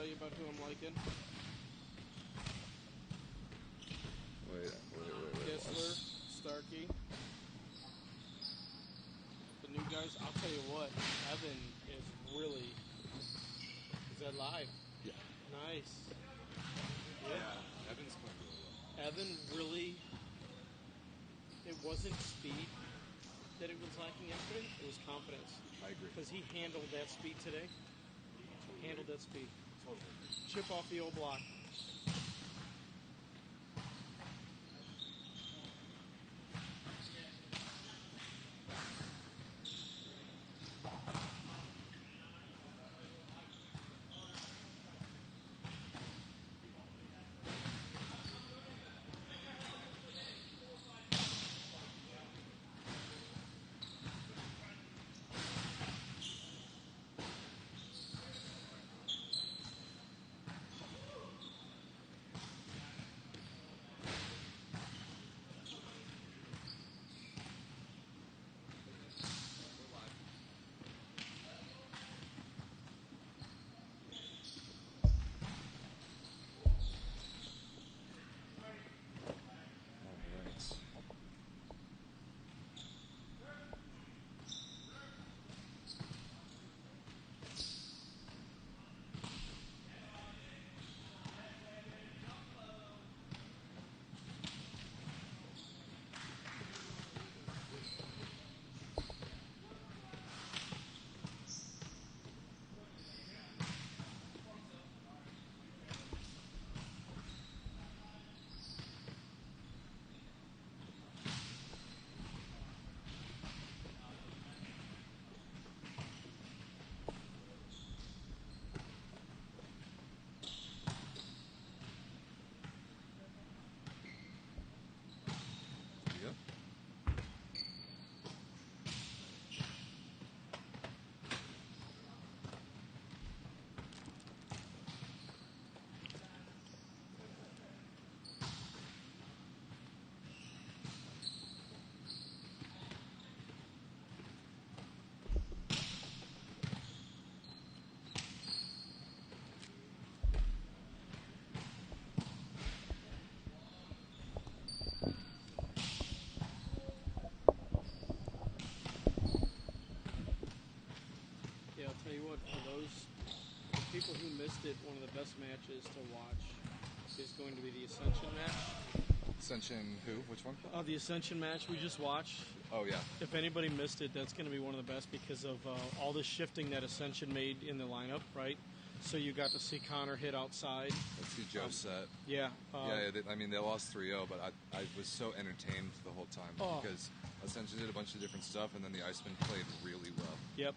tell you about who I'm liking? Wait. Kessler, Starkey. The new guys, I'll tell you what, Evan is really... Is that live? Yeah. Nice. Yeah, Evan's playing really well. Evan really... It wasn't speed that it was lacking yesterday. It was confidence. I agree. Because he handled that speed today. Handled that speed. Totally. Chip off the old block. Tell you what, for those people who missed it, one of the best matches to watch is going to be the Ascension match. Ascension who? Which one? The Ascension match we just watched. Oh, yeah. If anybody missed it, that's going to be one of the best because of all the shifting that Ascension made in the lineup, right? So you got to see Connor hit outside. Let's see Joe set. Yeah. They lost 3-0, but I was so entertained the whole time because Ascension did a bunch of different stuff, and then the Iceman played really well. Yep.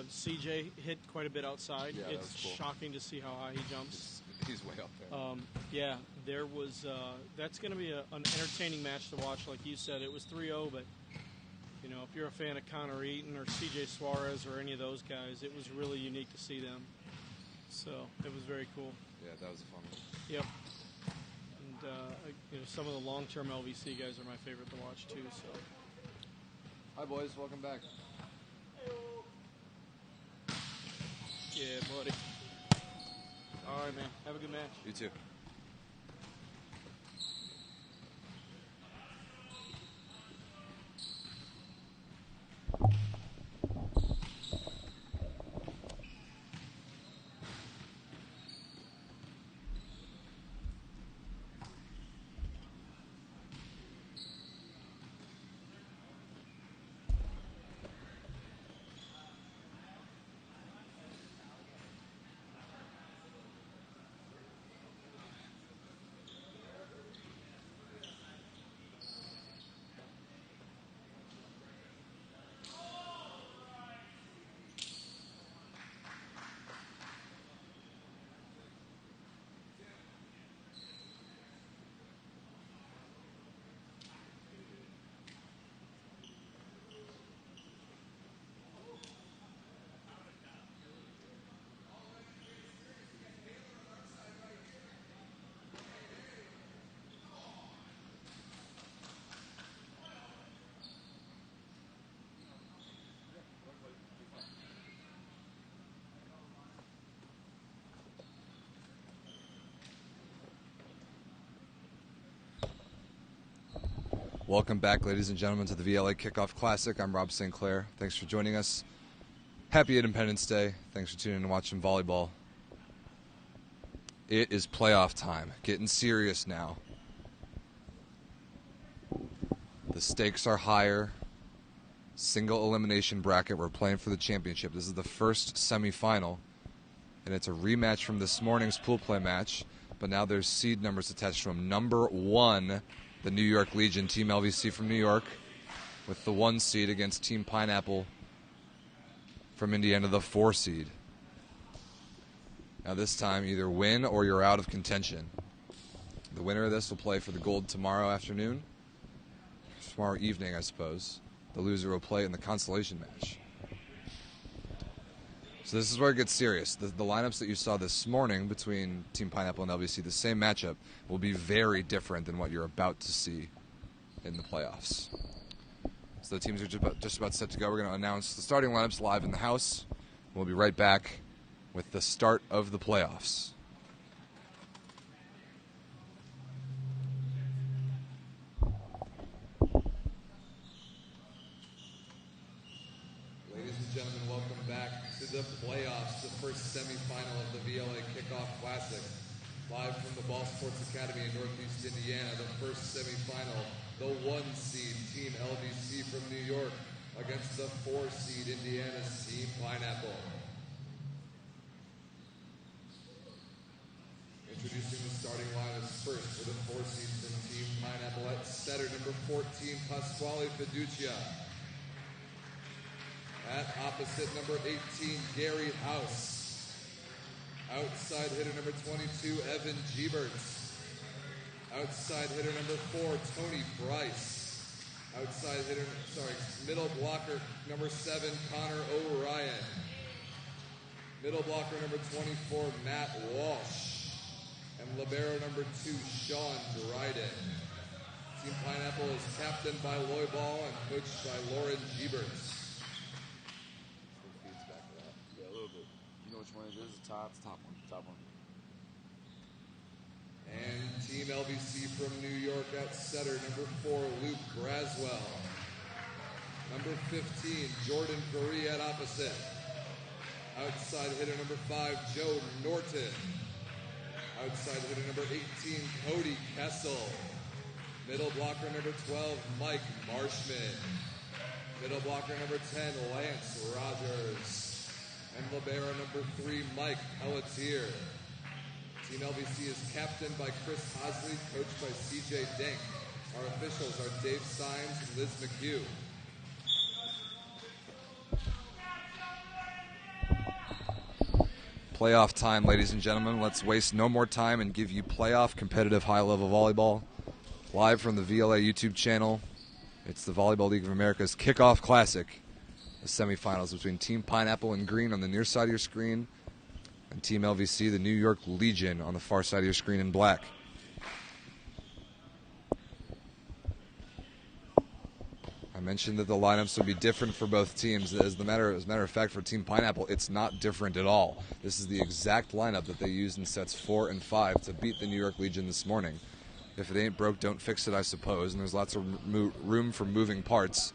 CJ hit quite a bit outside. Yeah, it's that was cool. Shocking to see how high he jumps. He's way up there. There was. That's going to be an entertaining match to watch. Like you said, it was 3-0, but you know, if you're a fan of Connor Eaton or CJ Suarez or any of those guys, it was really unique to see them. So it was very cool. Yeah, that was a fun one. Yep. And some of the long-term LVC guys are my favorite to watch too. So. Hi boys, welcome back. Yeah, buddy. All right, man. Have a good match. You too. Welcome back, ladies and gentlemen, to the VLA Kickoff Classic. I'm Rob St. Clair. Thanks for joining us. Happy Independence Day. Thanks for tuning in and watching volleyball. It is playoff time. Getting serious now. The stakes are higher. Single elimination bracket. We're playing for the championship. This is the first semifinal, and it's a rematch from this morning's pool play match. But now there's seed numbers attached to them. Number 1, the New York Legion, Team LVC from New York, with the 1 seed against Team Pineapple from Indiana, the 4 seed. Now this time, either win or you're out of contention. The winner of this will play for the gold tomorrow afternoon. Tomorrow evening, I suppose. The loser will play in the consolation match. So this is where it gets serious. The lineups that you saw this morning between Team Pineapple and LVC, the same matchup, will be very different than what you're about to see in the playoffs. So the teams are just about set to go. We're going to announce the starting lineups live in the house. We'll be right back with the start of the playoffs. Ladies and gentlemen, welcome back to the playoffs, the first semifinal of the VLA Kickoff Classic. Live from the Ball Sports Academy in Northeast Indiana, the first semifinal, the 1 seed Team LVC from New York against the 4 seed Indiana's Team Pineapple. Introducing the starting lineups first for the 4 seed from Team Pineapple at setter, number 14, Pasquale Fiducia. At opposite, number 18, Gary House. Outside hitter, number 22, Evan Gieberts. Outside hitter, number 4, Tony Bryce. Middle blocker, number 7, Connor Orion. Middle blocker, number 24, Matt Walsh. And libero, number 2, Sean Dryden. Team Pineapple is captained by Loy Ball and coached by Lauren Gieberts. Top one. And Team LVC from New York at setter, number 4, Luke Braswell. Number 15, Jordan Curry at opposite. Outside hitter, number 5, Joe Norton. Outside hitter, number 18, Cody Kessel. Middle blocker, number 12, Mike Marshman. Middle blocker, number 10, Lance Rogers. And libero number 3, Mike Pelletier. Team LVC is captained by Chris Hosley, coached by CJ Denk. Our officials are Dave Symes and Liz McHugh. Playoff time, ladies and gentlemen. Let's waste no more time and give you playoff competitive high-level volleyball. Live from the VLA YouTube channel, it's the Volleyball League of America's Kickoff Classic. The semifinals between Team Pineapple in green on the near side of your screen and Team LVC, the New York Legion, on the far side of your screen in black. I mentioned that the lineups would be different for both teams. As a matter of fact, for Team Pineapple, it's not different at all. This is the exact lineup that they used in sets 4 and 5 to beat the New York Legion this morning. If it ain't broke, don't fix it, I suppose. And there's lots of room for moving parts,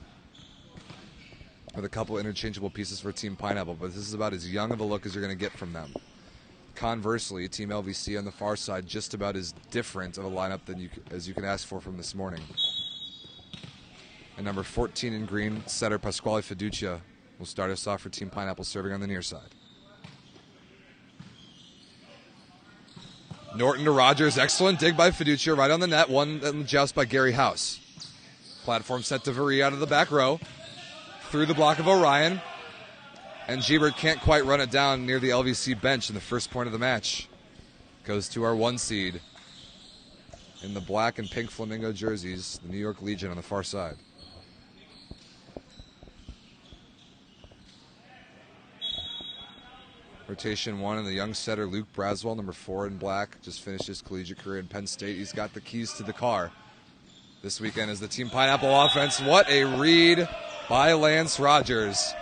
with a couple interchangeable pieces for Team Pineapple, but this is about as young of a look as you're going to get from them. Conversely, Team LVC on the far side, just about as different of a lineup as you can ask for from this morning. And number 14 in green, setter Pasquale Fiducia, will start us off for Team Pineapple, serving on the near side. Norton to Rogers, excellent dig by Fiducia, right on the net, one joust by Gary House. Platform set to Varie out of the back row. Through the block of Orion, and Giebert can't quite run it down near the LVC bench in the first point of the match. Goes to our 1 seed in the black and pink flamingo jerseys, the New York Legion on the far side. Rotation 1 and the young setter Luke Braswell, number 4 in black, just finished his collegiate career in Penn State. He's got the keys to the car this weekend as the Team Pineapple offense. What a read by Lance Rogers.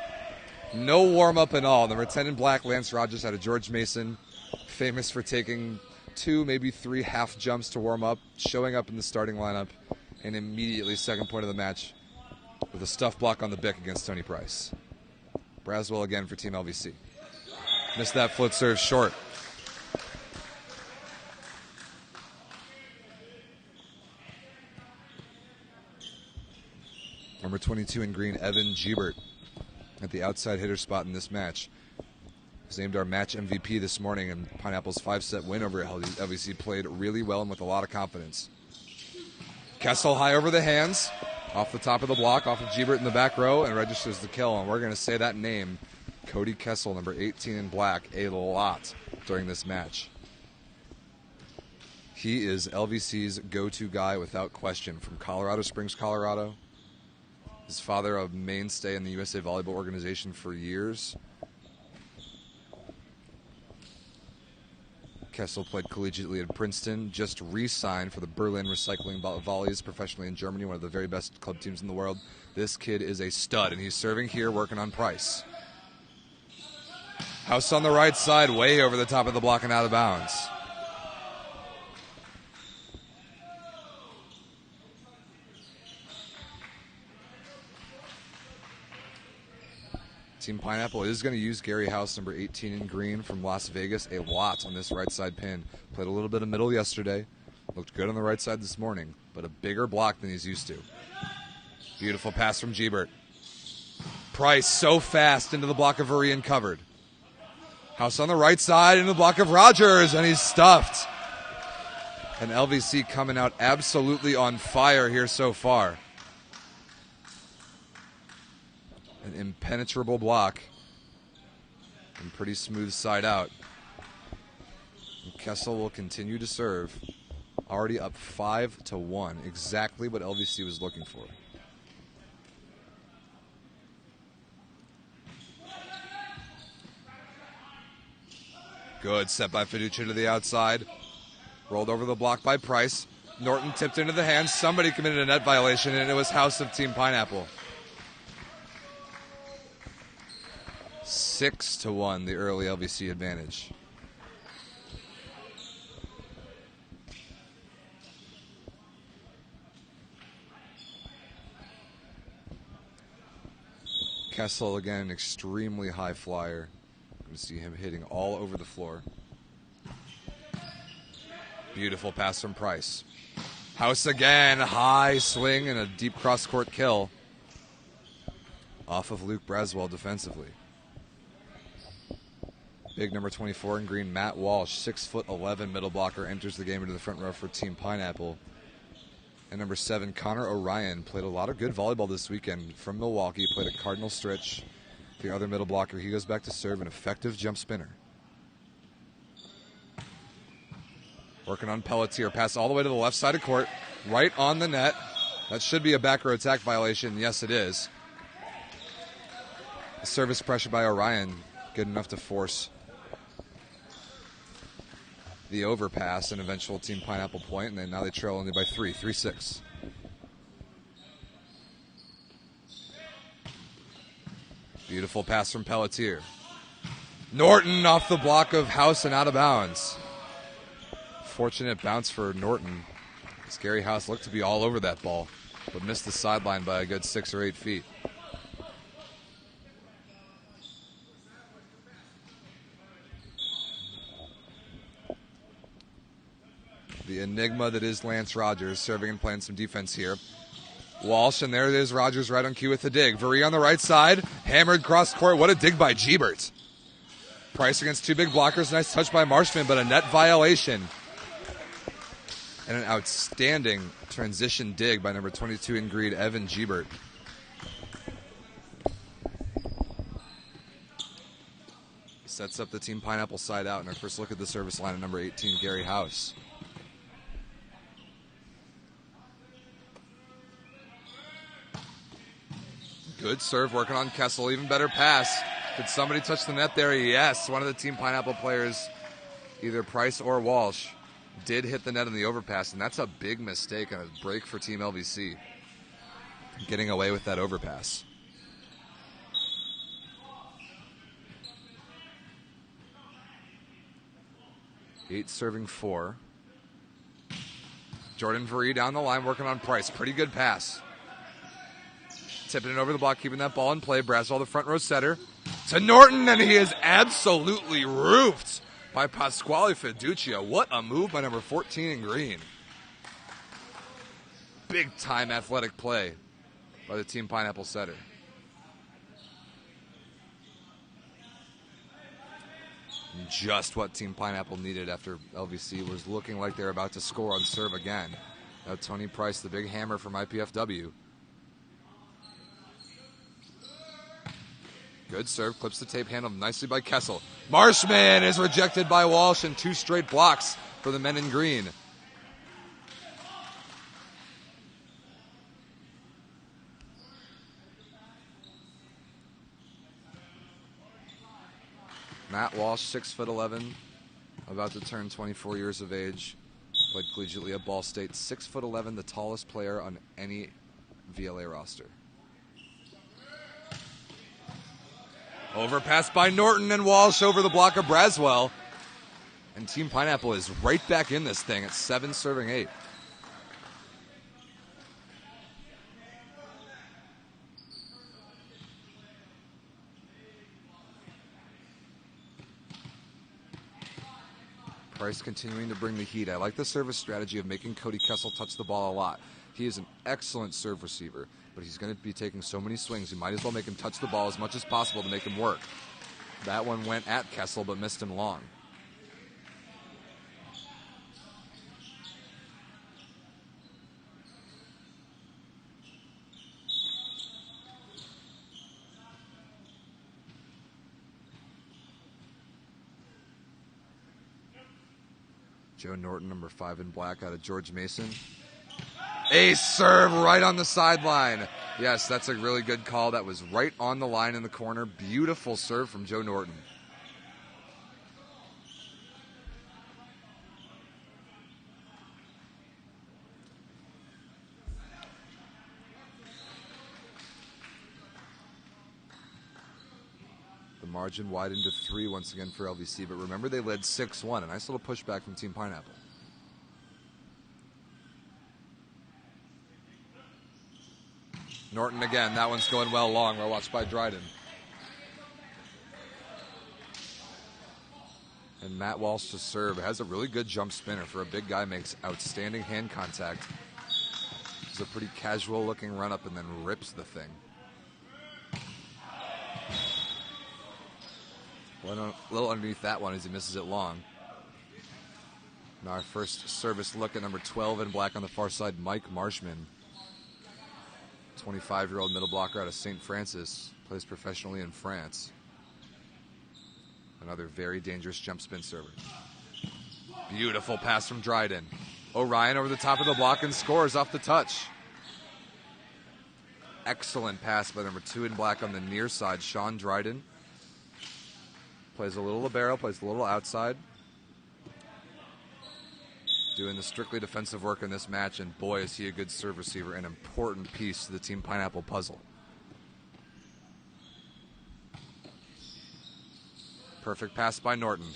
No warm-up at all. Number 10 in black, Lance Rogers, out of George Mason, famous for taking 2, maybe 3 half jumps to warm up, showing up in the starting lineup, and immediately second point of the match with a stuff block on the Bick against Tony Price. Braswell again for Team LVC. Missed that foot serve short. Number 22 in green, Evan Giebert, at the outside hitter spot in this match. Was named our match MVP this morning, and Pineapple's 5-set win over LVC played really well and with a lot of confidence. Kessel high over the hands, off the top of the block, off of Giebert in the back row, and registers the kill. And we're going to say that name, Cody Kessel, number 18 in black, a lot during this match. He is LVC's go-to guy without question. From Colorado Springs, Colorado. His father, a mainstay in the USA Volleyball organization for years. Kessel played collegiately at Princeton, just re-signed for the Berlin Recycling Volleys professionally in Germany, one of the very best club teams in the world. This kid is a stud, and he's serving here, working on Price. House on the right side, way over the top of the block and out of bounds. Team Pineapple is going to use Gary House, number 18 in green from Las Vegas, a lot on this right side pin. Played a little bit of middle yesterday. Looked good on the right side this morning, but a bigger block than he's used to. Beautiful pass from Giebert. Price so fast into the block of Orion, covered. House on the right side into the block of Rogers, and he's stuffed. And LVC coming out absolutely on fire here so far. An impenetrable block and pretty smooth side out. And Kessel will continue to serve. Already up 5-1, exactly what LVC was looking for. Good set by Fiducia to the outside. Rolled over the block by Price. Norton tipped into the hands. Somebody committed a net violation, and it was House of Team Pineapple. 6-1, the early LVC advantage. Kessel, again, an extremely high flyer. You can see him hitting all over the floor. Beautiful pass from Price. House again, high swing and a deep cross-court kill off of Luke Braswell defensively. Big number 24 in green, Matt Walsh, 6'11" middle blocker, enters the game into the front row for Team Pineapple. And number 7, Connor Orion, played a lot of good volleyball this weekend from Milwaukee, played at Cardinal Stritch. The other middle blocker, he goes back to serve, an effective jump spinner. Working on Pelletier, pass all the way to the left side of court, right on the net. That should be a back row attack violation. Yes, it is. Service pressure by Orion, good enough to force the overpass and eventual Team Pineapple point, and then now they trail only by 3-6. Beautiful pass from Pelletier. Norton off the block of House and out of bounds. Fortunate bounce for Norton. Gary House looked to be all over that ball, but missed the sideline by a good 6 or 8 feet. The enigma that is Lance Rogers, serving and playing some defense here. Walsh, and there it is, Rogers right on cue with the dig. Vary on the right side, hammered cross court. What a dig by Giebert. Price against 2 big blockers. Nice touch by Marshman, but a net violation. And an outstanding transition dig by number 22 in green, Evan Giebert. Sets up the Team Pineapple side out, and our first look at the service line at number 18, Gary House. Good serve, working on Kessel. Even better pass. Did somebody touch the net there? Yes, one of the Team Pineapple players, either Price or Walsh, did hit the net in the overpass, and that's a big mistake and a break for Team LVC. Getting away with that overpass. Eight serving 4. Jordan Varee down the line working on Price. Pretty good pass. Tipping it over the block, keeping that ball in play. Braswell, the front row setter. To Norton, and he is absolutely roofed by Pasquale Fiducia. What a move by number 14 in green. Big time athletic play by the Team Pineapple setter. Just what Team Pineapple needed after LVC was looking like they were about to score on serve again. Now Tony Price, the big hammer from IPFW. Good serve, clips the tape, handled nicely by Kessel. Marshman is rejected by Walsh, and 2 straight blocks for the men in green. Matt Walsh, 6'11", about to turn 24 years of age. Played collegiately at Ball State. 6'11", the tallest player on any VLA roster. Overpass by Norton, and Walsh over the block of Braswell. And Team Pineapple is right back in this thing at 7 serving 8. Price continuing to bring the heat. I like the service strategy of making Cody Kessel touch the ball a lot. He is an excellent serve receiver, but he's going to be taking so many swings, you might as well make him touch the ball as much as possible to make him work. That one went at Kessel, but missed him long. Joe Norton, number 5 in black, out of George Mason. Ace serve right on the sideline. Yes, that's a really good call. That was right on the line in the corner. Beautiful serve from Joe Norton. The margin widened to 3 once again for LVC, but remember they led 6-1. A nice little pushback from Team Pineapple. Norton again, that one's going well long, well watched by Dryden. And Matt Walsh to serve. Has a really good jump spinner for a big guy, makes outstanding hand contact. It's a pretty casual looking run up and then rips the thing. A little underneath that one as he misses it long. Now our first service look at number 12 in black on the far side, Mike Marshman. 25-year-old middle blocker out of St. Francis, plays professionally in France. Another very dangerous jump spin server. Beautiful pass from Dryden. Orion over the top of the block and scores off the touch. Excellent pass by number 2 in black on the near side, Sean Dryden. Plays a little libero, plays a little outside. Doing the strictly defensive work in this match, and boy, is he a good serve receiver, an important piece to the Team Pineapple puzzle. Perfect pass by Norton.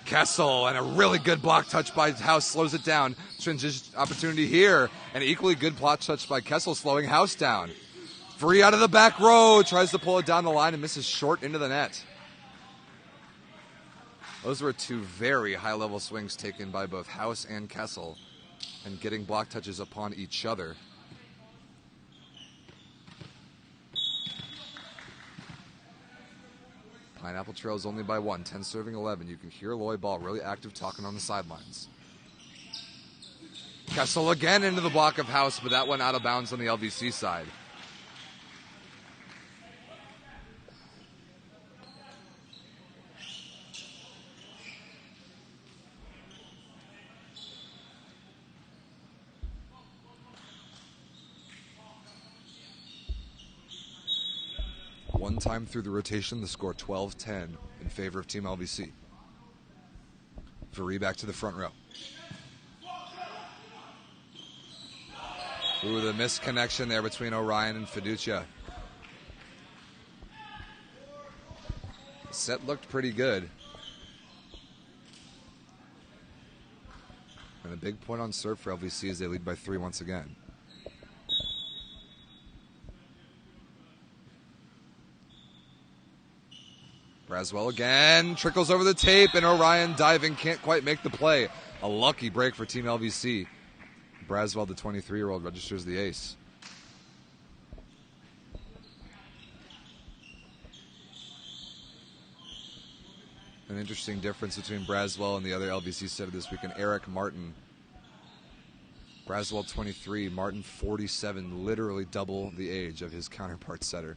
Kessel, and a really good block touch by House, slows it down. Transition opportunity here, and equally good block touch by Kessel, slowing House down. Free out of the back row, tries to pull it down the line and misses short into the net. Those were 2 very high-level swings taken by both House and Kessel, and getting block touches upon each other. Pineapple trails only by 1, 10 serving 11. You can hear Loy Ball really active talking on the sidelines. Kessel again into the block of House, but that went out of bounds on the LVC side. One time through the rotation, the score 12-10 in favor of Team LVC. Varee back to the front row. Ooh, the missed connection there between Orion and Fiducia. The set looked pretty good And the big point on serve for LVC is they lead by 3 once again. Braswell again, trickles over the tape, and Orion diving, can't quite make the play. A lucky break for Team LVC. Braswell, the 23-year-old, registers the ace. An interesting difference between Braswell and the other LVC setter this weekend, Eric Martin. Braswell 23, Martin 47, literally double the age of his counterpart setter.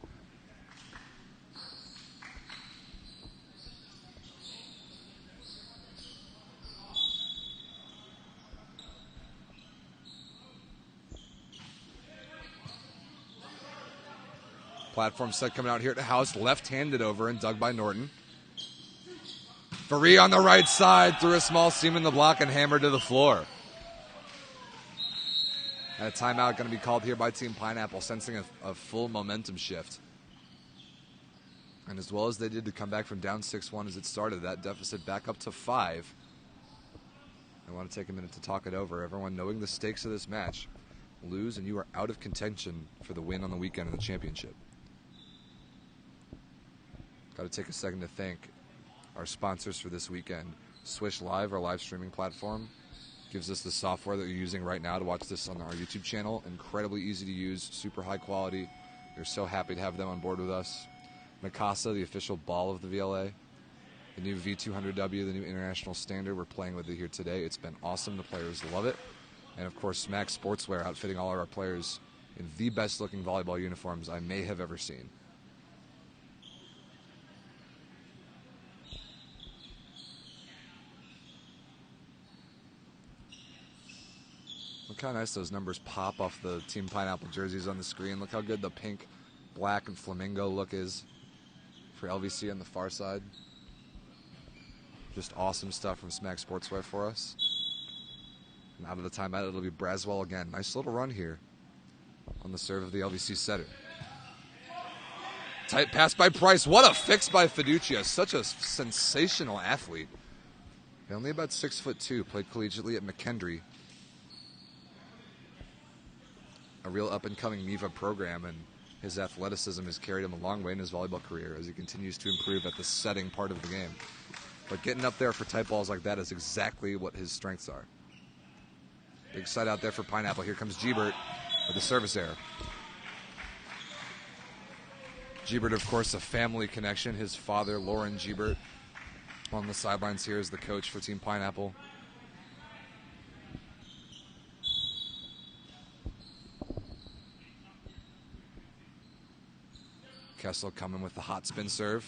Platform set coming out here at the house, left-handed over and dug by Norton. Faree on the right side, threw a small seam in the block and hammered to the floor. And a timeout going to be called here by Team Pineapple, sensing a full momentum shift. And as well as they did to come back from down 6-1 as it started, that deficit back up to 5. I want to take a minute to talk it over. Everyone knowing the stakes of this match, lose and you are out of contention for the win on the weekend in the championship. Got to take a second to thank our sponsors for this weekend. Swish Live, our live streaming platform, gives us the software that you're using right now to watch this on our YouTube channel. Incredibly easy to use, super high quality. We're so happy to have them on board with us. Mikasa, the official ball of the VLA. The new V200W, the new international standard. We're playing with it here today. It's been awesome. The players love it. And of course, Smack Sportswear, outfitting all of our players in the best looking volleyball uniforms I may have ever seen. Look how nice those numbers pop off the Team Pineapple jerseys on the screen. Look how good the pink, black, and flamingo look is for LVC on the far side. Just awesome stuff from Smack Sportswear for us. And out of the timeout, it'll be Braswell again. Nice little run here on the serve of the LVC setter. Tight pass by Price. What a fix by Fiducia. Such a sensational athlete. Only about 6'2", played collegiately at McKendree. A real up-and-coming MIVA program, and his athleticism has carried him a long way in his volleyball career as he continues to improve at the setting part of the game. But getting up there for tight balls like that is exactly what his strengths are. Big side out there for Pineapple. Here comes Gebert with a service error. Gebert, of course, a family connection. His father, Lauren Gebert, on the sidelines here as the coach for Team Pineapple. Kessel coming with the hot spin serve.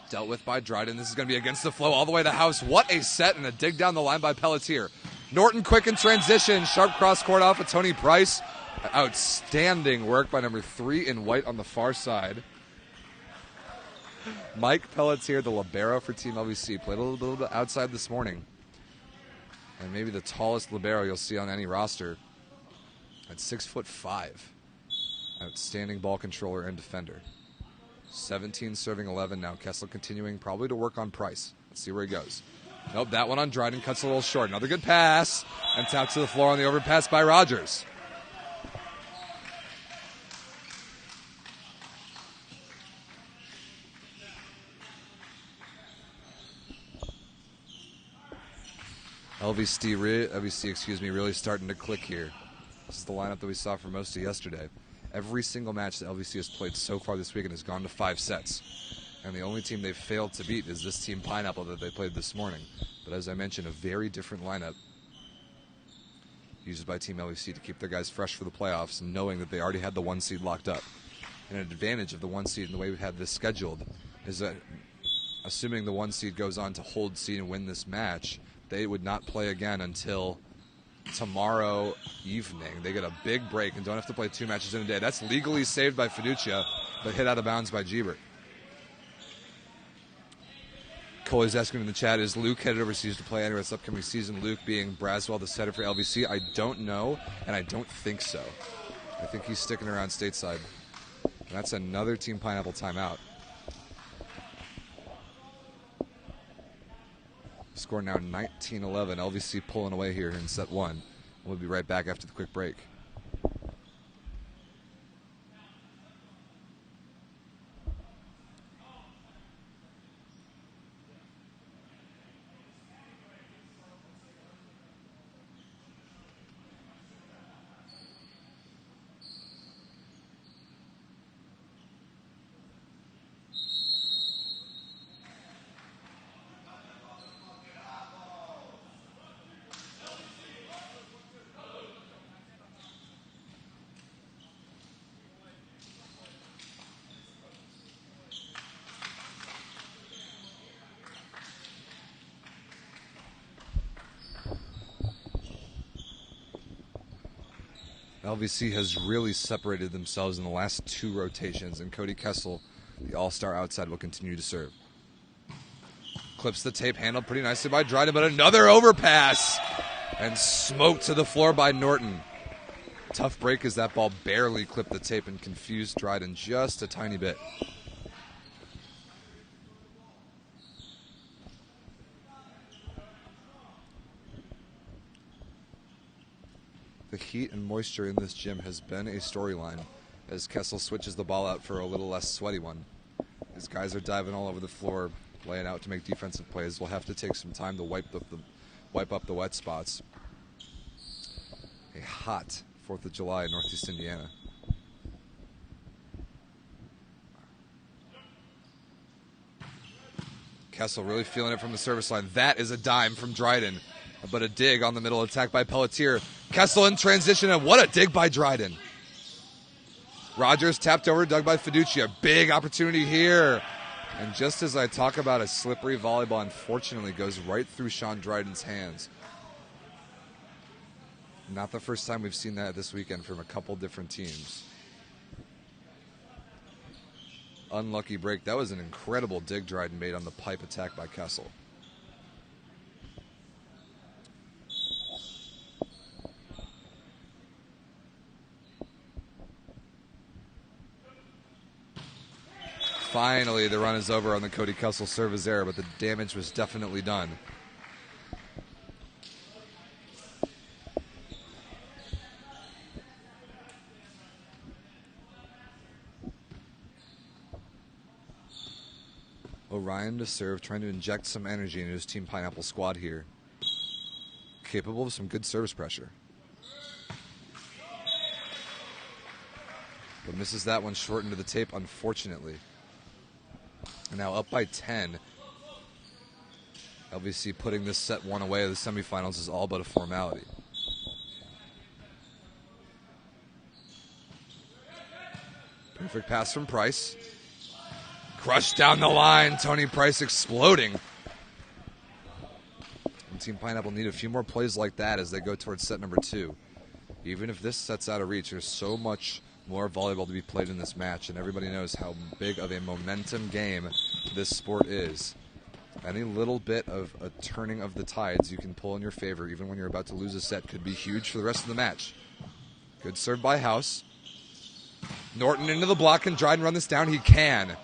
Dealt with by Dryden. This is going to be against the flow all the way to house. What a set and a dig down the line by Pelletier. Norton quick in transition. Sharp cross court off of Tony Price. Outstanding work by number 3 in white on the far side. Mike Pelletier, the libero for Team LVC, played a little bit outside this morning. And maybe the tallest libero you'll see on any roster at 6'5". Outstanding ball controller and defender. 17 serving 11 now. Kessel continuing probably to work on Price. Let's see where he goes. Nope, that one on Dryden cuts a little short. Another good pass. And tapped to the floor on the overpass by Rogers. LVC, really starting to click here. This is the lineup that we saw for most of yesterday. Every single match that LVC has played so far this weekend has gone to 5 sets. And the only team they've failed to beat is this Team Pineapple that they played this morning. But as I mentioned, a very different lineup used by Team LVC to keep their guys fresh for the playoffs, knowing that they already had the 1 seed locked up. And an advantage of the 1 seed and the way we've had this scheduled is that assuming the 1 seed goes on to hold seed and win this match, they would not play again until tomorrow evening. They get a big break and don't have to play 2 matches in a day. That's legally saved by Fiducia, but hit out of bounds by Gebert. Coley's asking in the chat, is Luke headed overseas to play anywhere this upcoming season? Luke being Braswell, the setter for LVC? I don't know, and I don't think so. I think he's sticking around stateside. And that's another Team Pineapple timeout. Score now 19-11. LVC pulling away here in set one. We'll be right back after the quick break. LVC has really separated themselves in the last two rotations, and Cody Kessel, the all-star outside, will continue to serve. Clips the tape, handled pretty nicely by Dryden, but another overpass, and smoked to the floor by Norton. Tough break as that ball barely clipped the tape and confused Dryden just a tiny bit. The heat and moisture in this gym has been a storyline as Kessel switches the ball out for a little less sweaty one. These guys are diving all over the floor, laying out to make defensive plays. We'll have to take some time to wipe up the wet spots. A hot 4th of July in Northeast Indiana. Kessel really feeling it from the service line. That is a dime from Dryden, but a dig on the middle attack by Pelletier. Kessel in transition, and what a dig by Dryden. Rogers tapped over, dug by Fiducia. Big opportunity here. And just as I talk about a slippery volleyball, unfortunately goes right through Sean Dryden's hands. Not the first time we've seen that this weekend from a couple different teams. Unlucky break. That was an incredible dig Dryden made on the pipe attack by Kessel. Finally, the run is over on the Cody Kessel service error, but the damage was definitely done. Orion to serve, trying to inject some energy into his Team Pineapple squad here. Capable of some good service pressure. But misses that one short into the tape, unfortunately. And now up by 10. LVC putting this set one away of the semifinals is all but a formality. Perfect pass from Price. Crushed down the line. Tony Price exploding. And Team Pineapple need a few more plays like that as they go towards set number 2. Even if this set's out of reach, there's so much more volleyball to be played in this match, and everybody knows how big of a momentum game this sport is. Any little bit of a turning of the tides you can pull in your favor, even when you're about to lose a set, could be huge for the rest of the match. Good serve by House. Norton into the block. Can Dryden run this down? He can.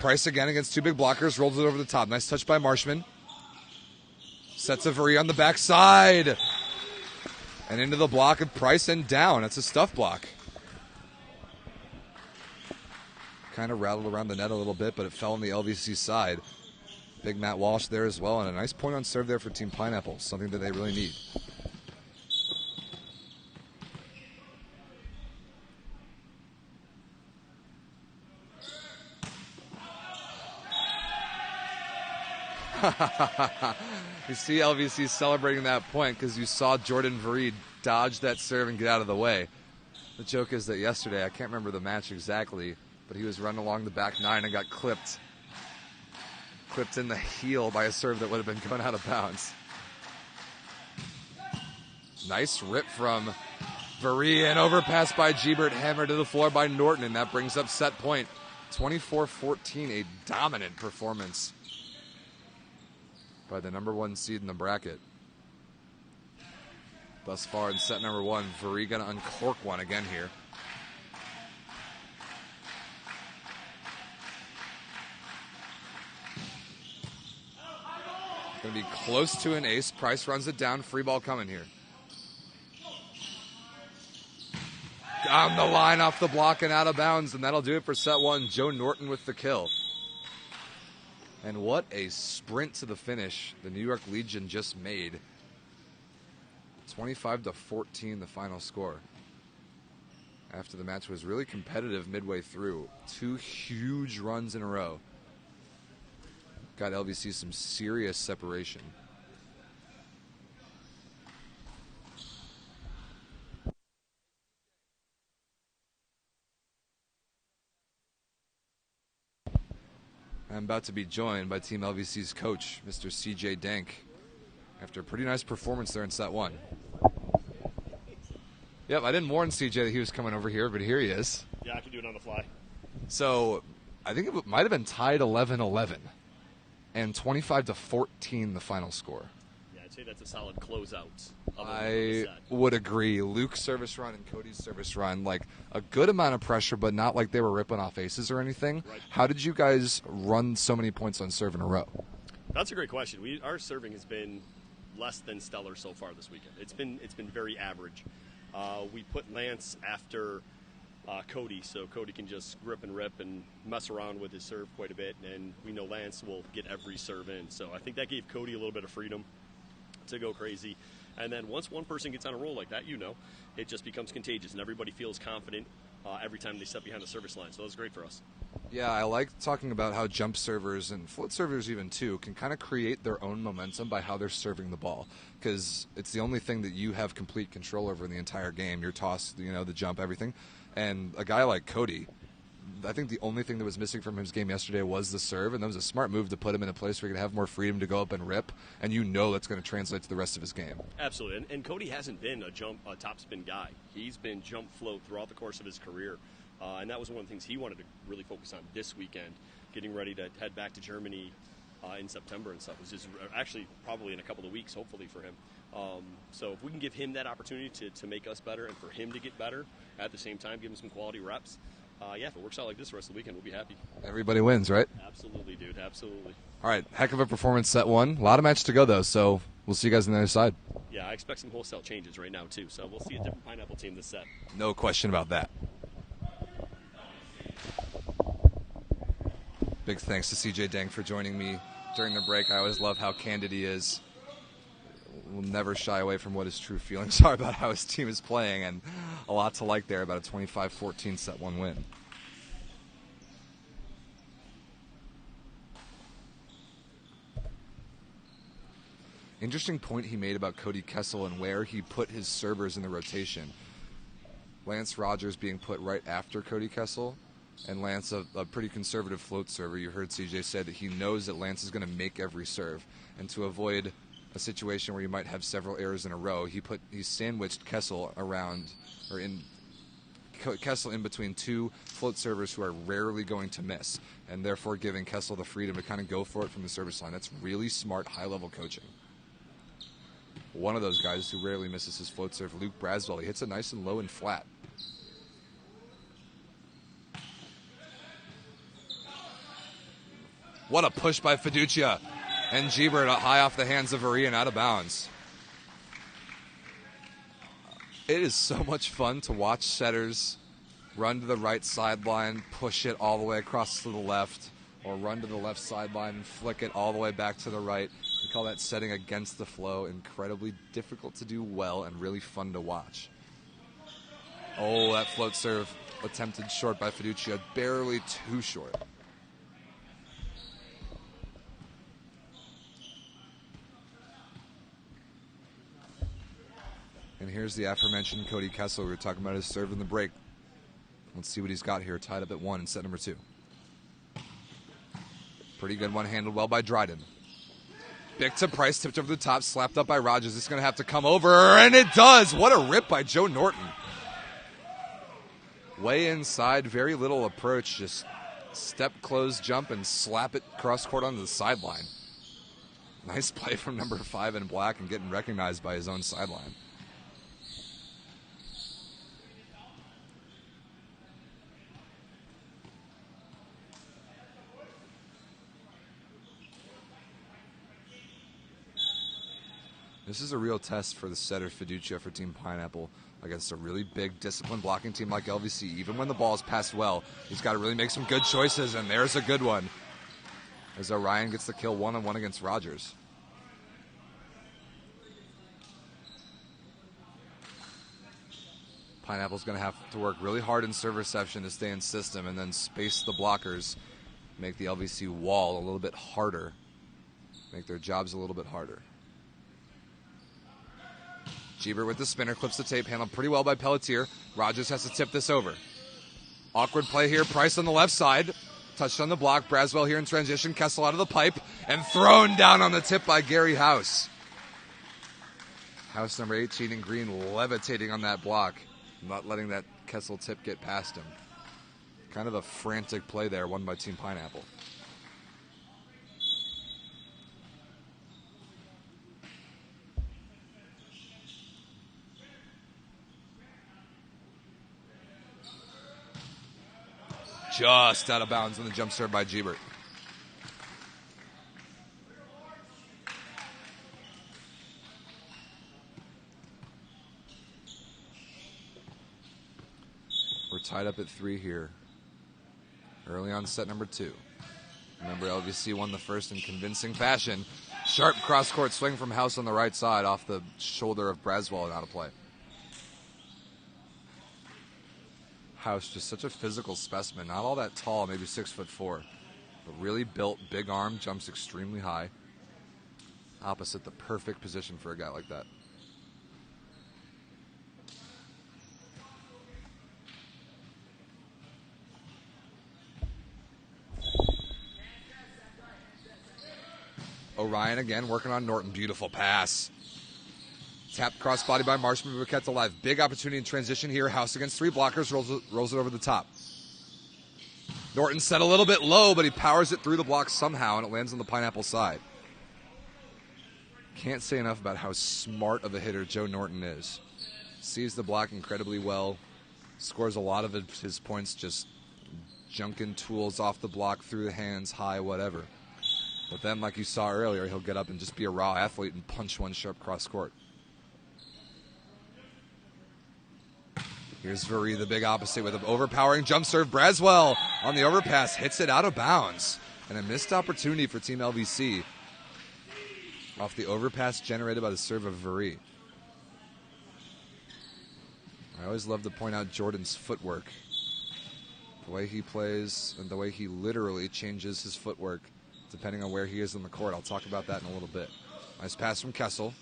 Price again against two big blockers, rolls it over the top. Nice touch by Marshman. Sets a Vary on the backside. And into the block of Price and down. That's a stuff block. Kind of rattled around the net a little bit, but it fell on the LVC side. Big Matt Walsh there as well, and a nice point on serve there for Team Pineapple, something that they really need. You see LVC celebrating that point because you saw Jordan Vareed dodge that serve and get out of the way. The joke is that yesterday, I can't remember the match exactly, but he was running along the back nine and got clipped in the heel by a serve that would have been going out of bounds. Nice rip from Vareed and overpass by Gebert, hammered to the floor by Norton, and that brings up set point. 24-14, a dominant performance by the number one seed in the bracket. Thus far in set number one, Vareed gonna uncork one again here. Going to be close to an ace. Price runs it down. Free ball coming here. On the line, off the block, and out of bounds, and that'll do it for set one. Joe Norton with the kill. And what a sprint to the finish the New York Legion just made. 25-14, the final score. After the match was really competitive midway through. 2 huge runs in a row. Got LVC some serious separation. I'm about to be joined by Team LVC's coach, Mr. CJ Dank, after a pretty nice performance there in set one. Yep, I didn't warn CJ that he was coming over here, but here he is. Yeah, I can do it on the fly. So I think it might have been tied 11-11 and 25-14 the final score. Yeah, I'd say that's a solid closeout. I would agree. Luke's service run and Cody's service run, like a good amount of pressure, but not like they were ripping off aces or anything. Right. How did you guys run so many points on serve in a row? That's a great question. Our serving has been less than stellar so far this weekend. It's been very average. We put Lance after Cody, so Cody can just grip and rip and mess around with his serve quite a bit, and we know Lance will get every serve in. So I think that gave Cody a little bit of freedom to go crazy. And then once one person gets on a roll like that, it just becomes contagious, and everybody feels confident every time they step behind the service line. So that's great for us. Yeah, I like talking about how jump servers and float servers even too can kind of create their own momentum by how they're serving the ball, because it's the only thing that you have complete control over in the entire game. Your toss, the jump, everything. And a guy like Cody, I think the only thing that was missing from his game yesterday was the serve, and that was a smart move to put him in a place where he could have more freedom to go up and rip, and that's going to translate to the rest of his game. Absolutely, and Cody hasn't been a top spin guy. He's been jump float throughout the course of his career, and that was one of the things he wanted to really focus on this weekend, getting ready to head back to Germany in September and stuff. It was just actually probably in a couple of weeks, hopefully for him. So if we can give him that opportunity to make us better and for him to get better at the same time, give him some quality reps, if it works out like this the rest of the weekend, we'll be happy. Everybody wins, right? Absolutely, dude. Absolutely. All right, heck of a performance set one. A lot of match to go, though, so we'll see you guys on the other side. Yeah, I expect some wholesale changes right now, too. So we'll see a different Pineapple team this set. No question about that. Big thanks to CJ Dank for joining me during the break. I always love how candid he is. Will never shy away from what his true feelings are about how his team is playing, and a lot to like there about a 25-14 set one win. Interesting point he made about Cody Kessel and where he put his servers in the rotation. Lance Rogers being put right after Cody Kessel, and Lance a pretty conservative float server. You heard CJ say that he knows that Lance is going to make every serve, and to avoid a situation where you might have several errors in a row, he sandwiched Kessel Kessel in between two float servers who are rarely going to miss, and therefore giving Kessel the freedom to kind of go for it from the service line. That's really smart, high-level coaching. One of those guys who rarely misses his float serve, Luke Braswell, he hits it nice and low and flat. What a push by Fiducia. And Gebert high off the hands of Orion, out of bounds. It is so much fun to watch setters run to the right sideline, push it all the way across to the left, or run to the left sideline and flick it all the way back to the right. We call that setting against the flow. Incredibly difficult to do well and really fun to watch. Oh, that float serve attempted short by Fiducia, barely too short. And here's the aforementioned Cody Kessel. We were talking about his serve in the break. Let's see what he's got here. Tied up at 1 in set number 2. Pretty good one, handled well by Dryden. Big to Price, tipped over the top, slapped up by Rogers. This is going to have to come over, and it does. What a rip by Joe Norton. Way inside, very little approach. Just step, close, jump, and slap it cross court onto the sideline. Nice play from number 5 in black and getting recognized by his own sideline. This is a real test for the setter Fiducia for Team Pineapple against a really big, disciplined blocking team like LVC. Even when the ball is passed well, he's got to really make some good choices, and there's a good one. As Orion gets the kill 1-on-1 against Rogers. Pineapple's going to have to work really hard in serve reception to stay in system and then space the blockers, make the LVC wall a little bit harder, make their jobs a little bit harder. Jeebert with the spinner, clips the tape, handled pretty well by Pelletier. Rogers has to tip this over. Awkward play here, Price on the left side. Touched on the block, Braswell here in transition, Kessel out of the pipe, and thrown down on the tip by Gary House. House number 18 in green levitating on that block, not letting that Kessel tip get past him. Kind of a frantic play there, won by Team Pineapple. Just out of bounds on the jump serve by Jeebert. We're tied up at 3 here. Early on set number 2. Remember, LVC won the first in convincing fashion. Sharp cross-court swing from House on the right side off the shoulder of Braswell and out of play. House, just such a physical specimen. Not all that tall, maybe 6'4", but really built, big arm, jumps extremely high. Opposite the perfect position for a guy like that. Orion again working on Norton. Beautiful pass. Tapped crossbody by Marshman, but kept alive. Big opportunity in transition here. House against 3 blockers, rolls it over the top. Norton set a little bit low, but he powers it through the block somehow, and it lands on the Pineapple side. Can't say enough about how smart of a hitter Joe Norton is. Sees the block incredibly well. Scores a lot of his points just junking tools off the block, through the hands, high, whatever. But then, like you saw earlier, he'll get up and just be a raw athlete and punch one sharp cross court. Here's Vuri, the big opposite, with an overpowering jump serve. Braswell on the overpass hits it out of bounds. And a missed opportunity for Team LVC off the overpass generated by the serve of Vuri. I always love to point out Jordan's footwork. The way he plays and the way he literally changes his footwork depending on where he is on the court. I'll talk about that in a little bit. Nice pass from Kessel.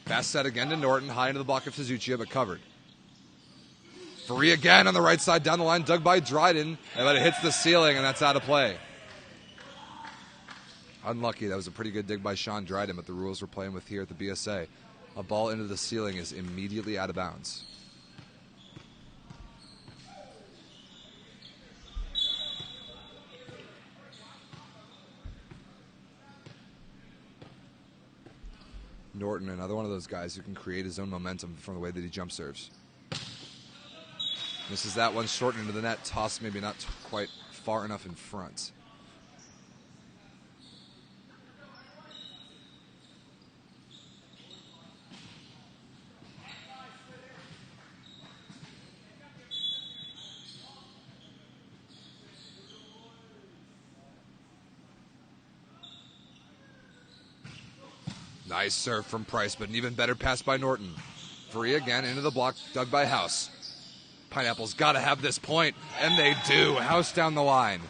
Pass set again to Norton, high into the block of Fiducia, but covered. Vuri again on the right side, down the line, dug by Dryden, but it hits the ceiling, and that's out of play. Unlucky. That was a pretty good dig by Sean Dryden, but the rules we're playing with here at the BSA. A ball into the ceiling is immediately out of bounds. Norton, another one of those guys who can create his own momentum from the way that he jump serves. Misses that one, short into the net, toss maybe not quite far enough in front. Nice serve from Price, but an even better pass by Norton. Free again into the block, dug by House. Pineapple's got to have this point, and they do. House down the line.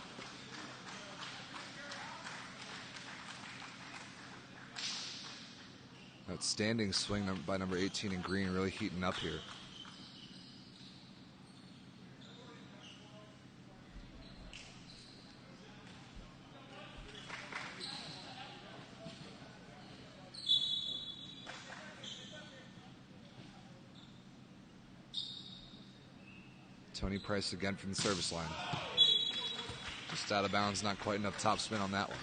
Outstanding swing by number 18 in green, really heating up here. Tony Price again from the service line. Just out of bounds, not quite enough topspin on that one.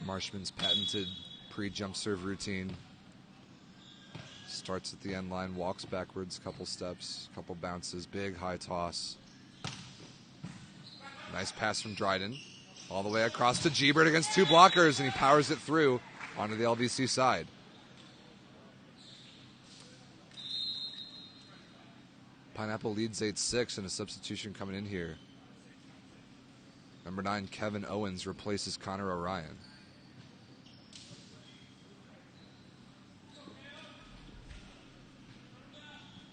Marshman's patented pre-jump serve routine. Starts at the end line, walks backwards, couple steps, couple bounces, big high toss. Nice pass from Dryden. All the way across to Gebert against two blockers, and he powers it through onto the LVC side. Pineapple leads 8-6, and a substitution coming in here. Number 9, Kevin Owens replaces Connor Orion.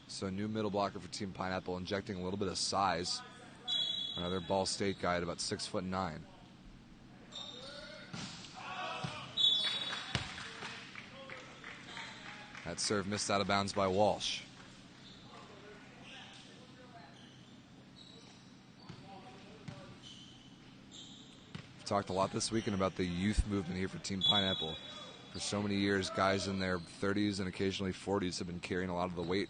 So new middle blocker for Team Pineapple, injecting a little bit of size. Another Ball State guy at about 6'9". That serve missed out of bounds by Walsh. We've talked a lot this weekend about the youth movement here for Team Pineapple. For so many years, guys in their 30s and occasionally 40s have been carrying a lot of the weight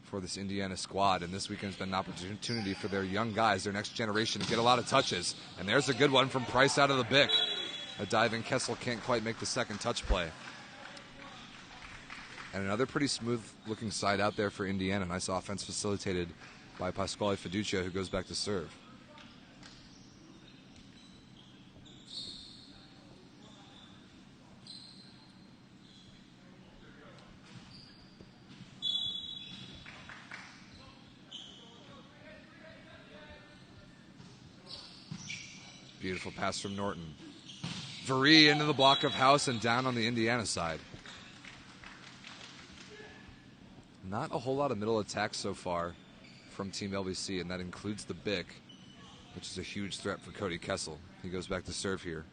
for this Indiana squad, and this weekend's been an opportunity for their young guys, their next generation, to get a lot of touches. And there's a good one from Price out of the Bic. A diving Kessel can't quite make the second touch play. And another pretty smooth-looking side out there for Indiana. Nice offense facilitated by Pasquale Fiducia, who goes back to serve. Beautiful pass from Norton. Varee into the block of House and down on the Indiana side. Not a whole lot of middle attacks so far from Team LVC, and that includes the Bic, which is a huge threat for Cody Kessel. He goes back to serve here.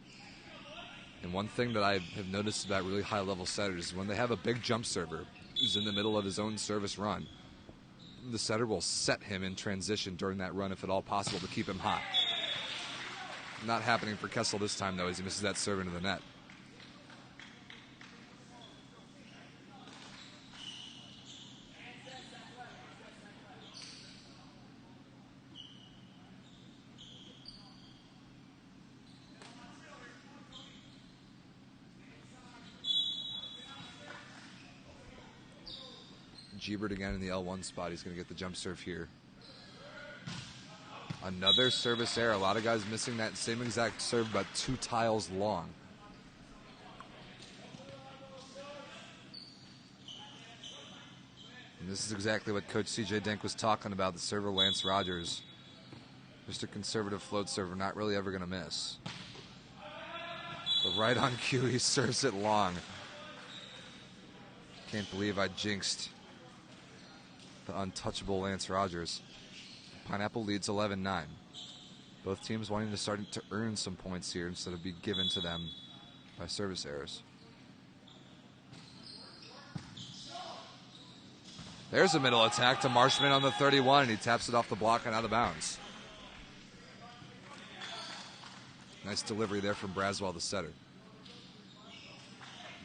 And one thing that I have noticed about really high-level setters is when they have a big jump server who's in the middle of his own service run, the setter will set him in transition during that run if at all possible to keep him hot. Not happening for Kessel this time, though, as he misses that serve into the net. Gebert again in the L1 spot. He's going to get the jump serve here. Another service error. A lot of guys missing that same exact serve, about 2 tiles long. And this is exactly what Coach C.J. Dink was talking about, the server Lance Rogers. Just a conservative float server, not really ever going to miss. But right on cue, he serves it long. Can't believe I jinxed the untouchable Lance Rogers. Pineapple leads 11-9. Both teams wanting to start to earn some points here instead of be given to them by service errors. There's a middle attack to Marshman on the 31, and he taps it off the block and out of bounds. Nice delivery there from Braswell, the setter.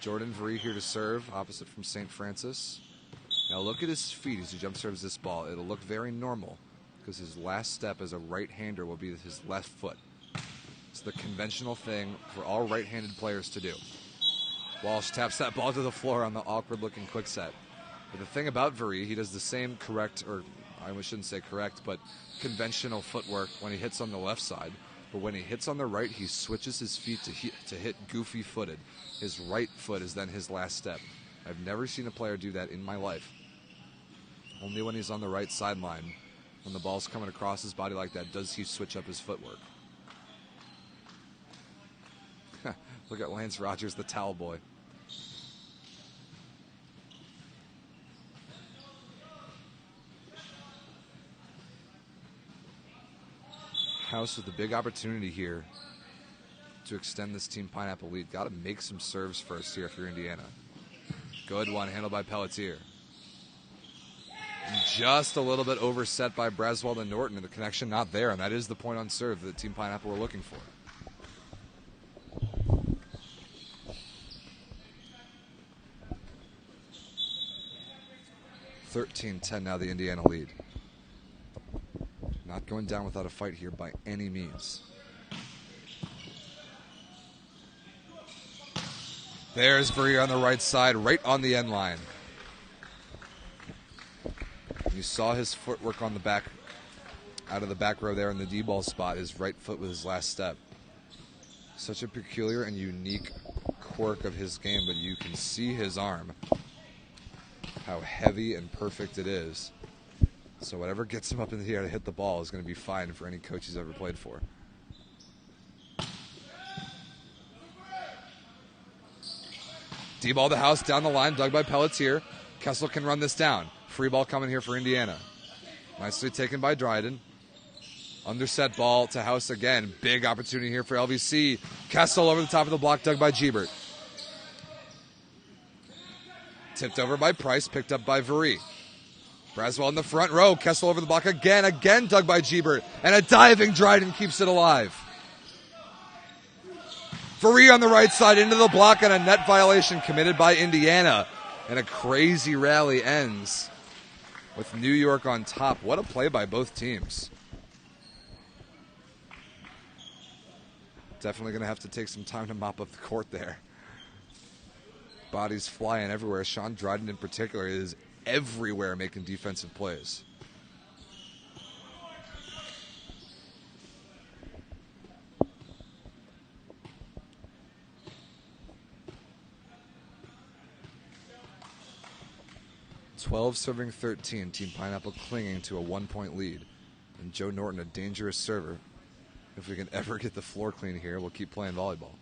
Jordan Varee here to serve, opposite from St. Francis. Now look at his feet as he jump serves this ball. It'll look very normal, because his last step as a right-hander will be his left foot. It's the conventional thing for all right-handed players to do. Walsh taps that ball to the floor on the awkward-looking quick set. But the thing about Varee, he does the same correct, or I shouldn't say correct, but conventional footwork when he hits on the left side. But when he hits on the right, he switches his feet to hit goofy-footed. His right foot is then his last step. I've never seen a player do that in my life. Only when he's on the right sideline, when the ball's coming across his body like that, does he switch up his footwork. Look at Lance Rogers, the towel boy. House with a big opportunity here to extend this Team Pineapple lead. Got to make some serves first here if you're Indiana. Good one, handled by Pelletier. Just a little bit overset by Braswell and Norton, and the connection not there, and that is the point on serve that Team Pineapple were looking for. (13-10) now, the Indiana lead. Not going down without a fight here by any means. There's Varee on the right side, right on the end line. You saw his footwork on the back out of the back row there in the D-ball spot, his right foot with his last step. Such a peculiar and unique quirk of his game, but you can see his arm, how heavy and perfect it is. So whatever gets him up in the air to hit the ball is going to be fine for any coach he's ever played for. D-ball the house down the line, dug by Pelletier. Kessel can run this down. Free ball coming here for Indiana. Nicely taken by Dryden. Underset ball to House again. Big opportunity here for LVC. Kessel over the top of the block, dug by Gebert. Tipped over by Price, picked up by Vary. Braswell in the front row. Kessel over the block again dug by Gebert. And a diving Dryden keeps it alive. Vary on the right side into the block, and a net violation committed by Indiana. And a crazy rally ends with New York on top. What a play by both teams. Definitely going to have to take some time to mop up the court there. Bodies flying everywhere. Sean Dryden in particular is everywhere making defensive plays. Serving 13. Team Pineapple clinging to a 1-point lead. And Joe Norton, a dangerous server. If we can ever get the floor clean here, we'll keep playing volleyball.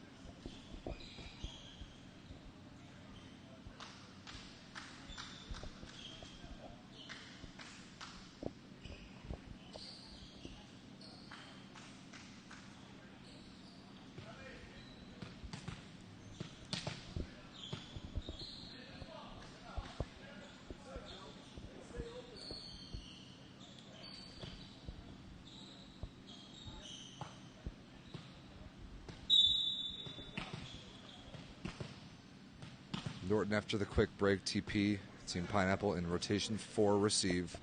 Norton after the quick break, TP. Team Pineapple in rotation 4 receive.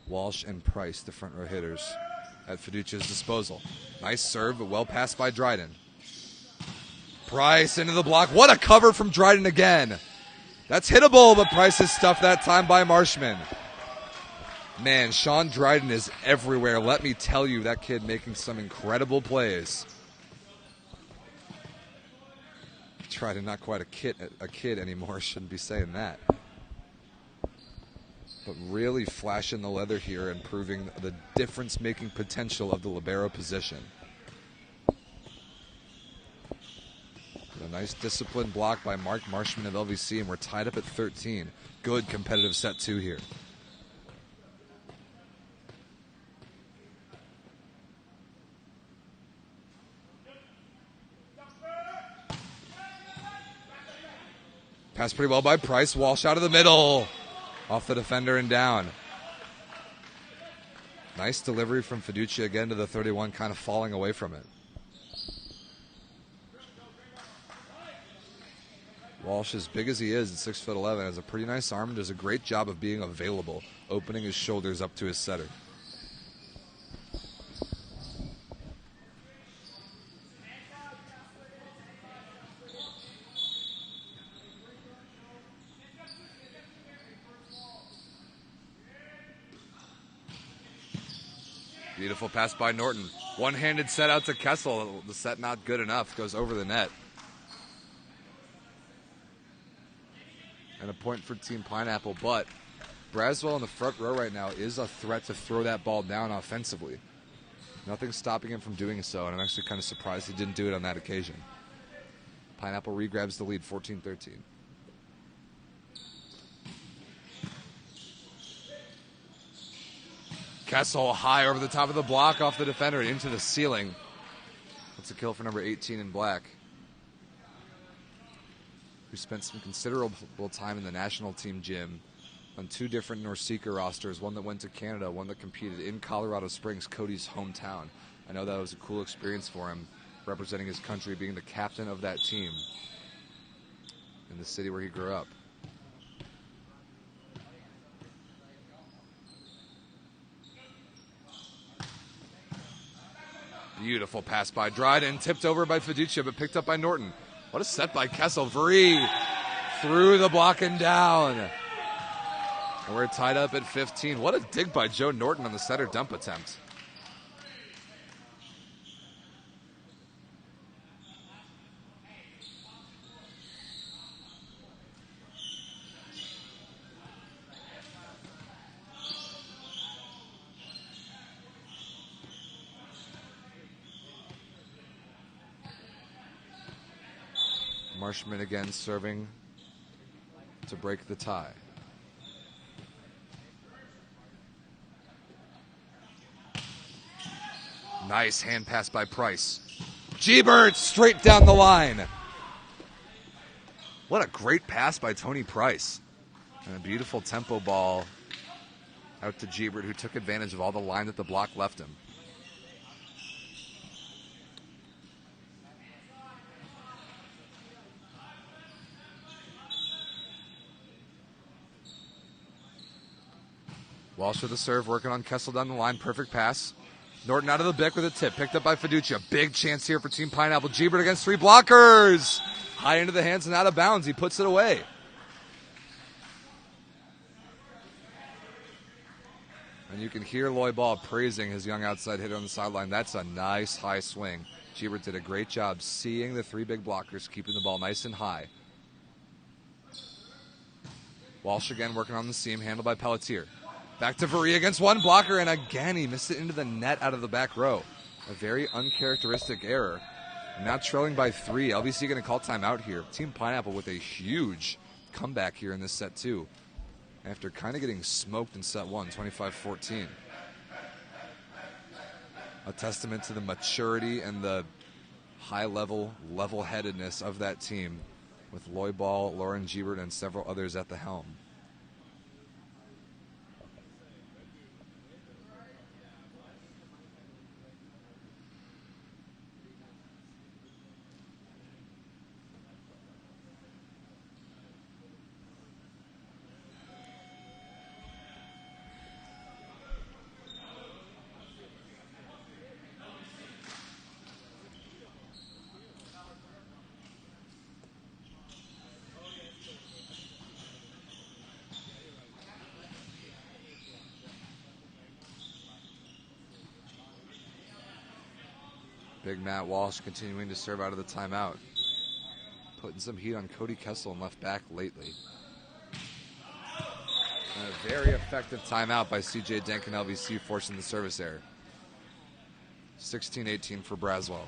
Walsh and Price, the front row hitters, at Fiducia's disposal. Nice serve, but well passed by Dryden. Price into the block. What a cover from Dryden again. That's hittable, but Price is stuffed that time by Marshman. Man, Sean Dryden is everywhere. Let me tell you, that kid making some incredible plays. Dryden, not quite a kid anymore. Shouldn't be saying that. But really flashing the leather here and proving the difference-making potential of the libero position. A nice disciplined block by Mark Marshman of LVC, and we're tied up at 13. Good competitive set 2 here. Passed pretty well by Price. Walsh out of the middle. Off the defender and down. Nice delivery from Fiducia again to the 31, kind of falling away from it. Walsh, as big as he is at 6'11", has a pretty nice arm and does a great job of being available, opening his shoulders up to his setter. Beautiful pass by Norton. One-handed set out to Kessel. The set not good enough. Goes over the net. And a point for Team Pineapple. But Braswell in the front row right now is a threat to throw that ball down offensively. Nothing's stopping him from doing so, and I'm actually kind of surprised he didn't do it on that occasion. Pineapple regrabs the lead, 14-13. Kessel high over the top of the block, off the defender, into the ceiling. That's a kill for number 18 in black, who spent some considerable time in the national team gym on 2 different NORCECA rosters, one that went to Canada, one that competed in Colorado Springs, Cody's hometown. I know that was a cool experience for him, representing his country, being the captain of that team in the city where he grew up. Beautiful pass by Dryden, tipped over by Fiducia, but picked up by Norton. What a set by Kessel. Vary through the block and down. And we're tied up at 15. What a dig by Joe Norton on the setter dump attempt. Marshman again serving to break the tie. Nice hand pass by Price. Gebert straight down the line. What a great pass by Tony Price. And a beautiful tempo ball out to Gebert, who took advantage of all the line that the block left him. Walsh with the serve, working on Kessel down the line. Perfect pass. Norton out of the Bick with a tip. Picked up by Fiducia. Big chance here for Team Pineapple. Gebert against 3 blockers. High into the hands and out of bounds. He puts it away. And you can hear Loyball praising his young outside hitter on the sideline. That's a nice high swing. Gebert did a great job seeing the 3 big blockers, keeping the ball nice and high. Walsh again working on the seam, handled by Pelletier. Back to Varia against 1 blocker, and again he missed it into the net out of the back row. A very uncharacteristic error. Now trailing by 3. LVC going to call timeout here. Team Pineapple with a huge comeback here in this set, too, after kind of getting smoked in set 1, 25-14. A testament to the maturity and the high-level, level-headedness of that team, with Loyball, Lauren Gebert, and several others at the helm. Big Matt Walsh continuing to serve out of the timeout. Putting some heat on Cody Kessel and left back lately. And a very effective timeout by CJ Denk and LVC, forcing the service error. 16-18 for Braswell.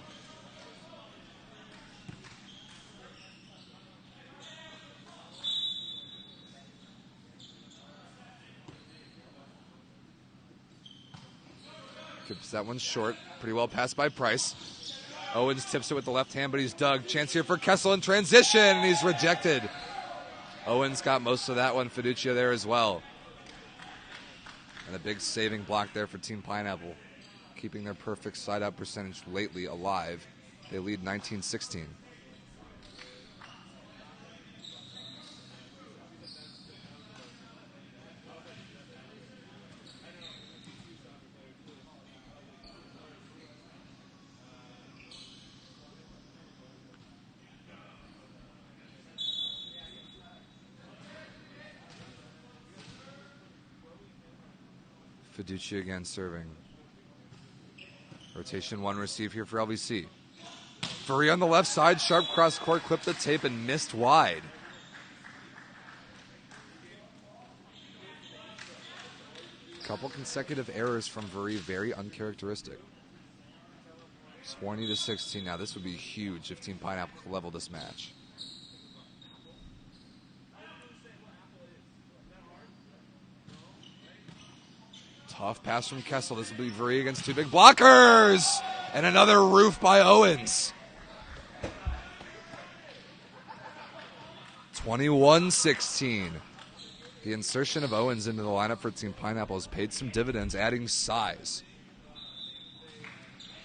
Keeps that one short. Pretty well passed by Price. Owens tips it with the left hand, but he's dug. Chance here for Kessel in transition, and he's rejected. Owens got most of that one. Fiducia there as well. And a big saving block there for Team Pineapple, keeping their perfect side-out percentage lately alive. They lead 19-16. Fiducia again serving. Rotation 1 receive here for LVC. Furry on the left side, sharp cross court, clipped the tape and missed wide. Couple consecutive errors from Vuri, very uncharacteristic. 20-16 now. This would be huge if Team Pineapple could level this match. Tough pass from Kessel. This will be Vuri against 2 big blockers. And another roof by Owens. 21-16. The insertion of Owens into the lineup for Team Pineapple has paid some dividends, adding size.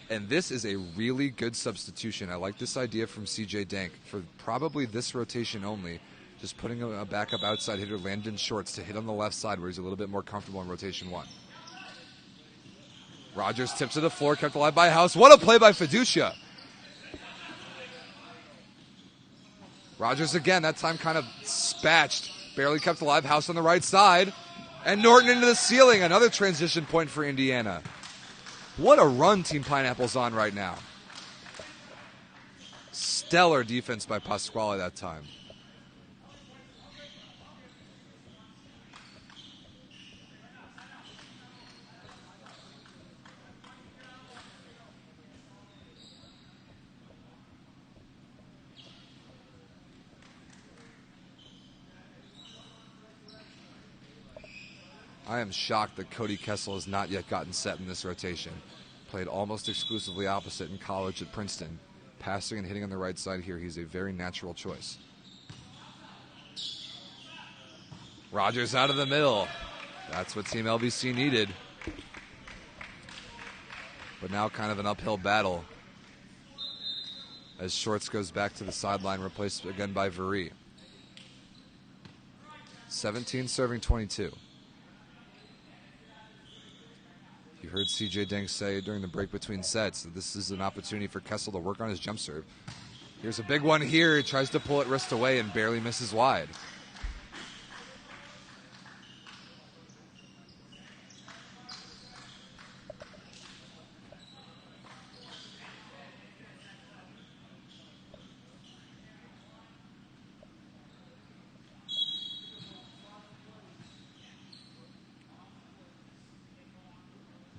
And this is a really good substitution. I like this idea from CJ Denk for probably this rotation only. Just putting a backup outside hitter, Landon Shorts, to hit on the left side where he's a little bit more comfortable in rotation 1. Rogers tips to the floor, kept alive by House. What a play by Fiducia. Rogers again, that time kind of spatched. Barely kept alive. House on the right side. And Norton into the ceiling. Another transition point for Indiana. What a run Team Pineapple's on right now. Stellar defense by Pasquale that time. I am shocked that Cody Kessel has not yet gotten set in this rotation. Played almost exclusively opposite in college at Princeton. Passing and hitting on the right side here, he's a very natural choice. Rogers out of the middle. That's what Team LVC needed. But now kind of an uphill battle as Shorts goes back to the sideline, replaced again by Vary. 17 serving 22. You heard CJ Deng say during the break between sets that this is an opportunity for Kessel to work on his jump serve. Here's a big one here. He tries to pull it wrist away and barely misses wide.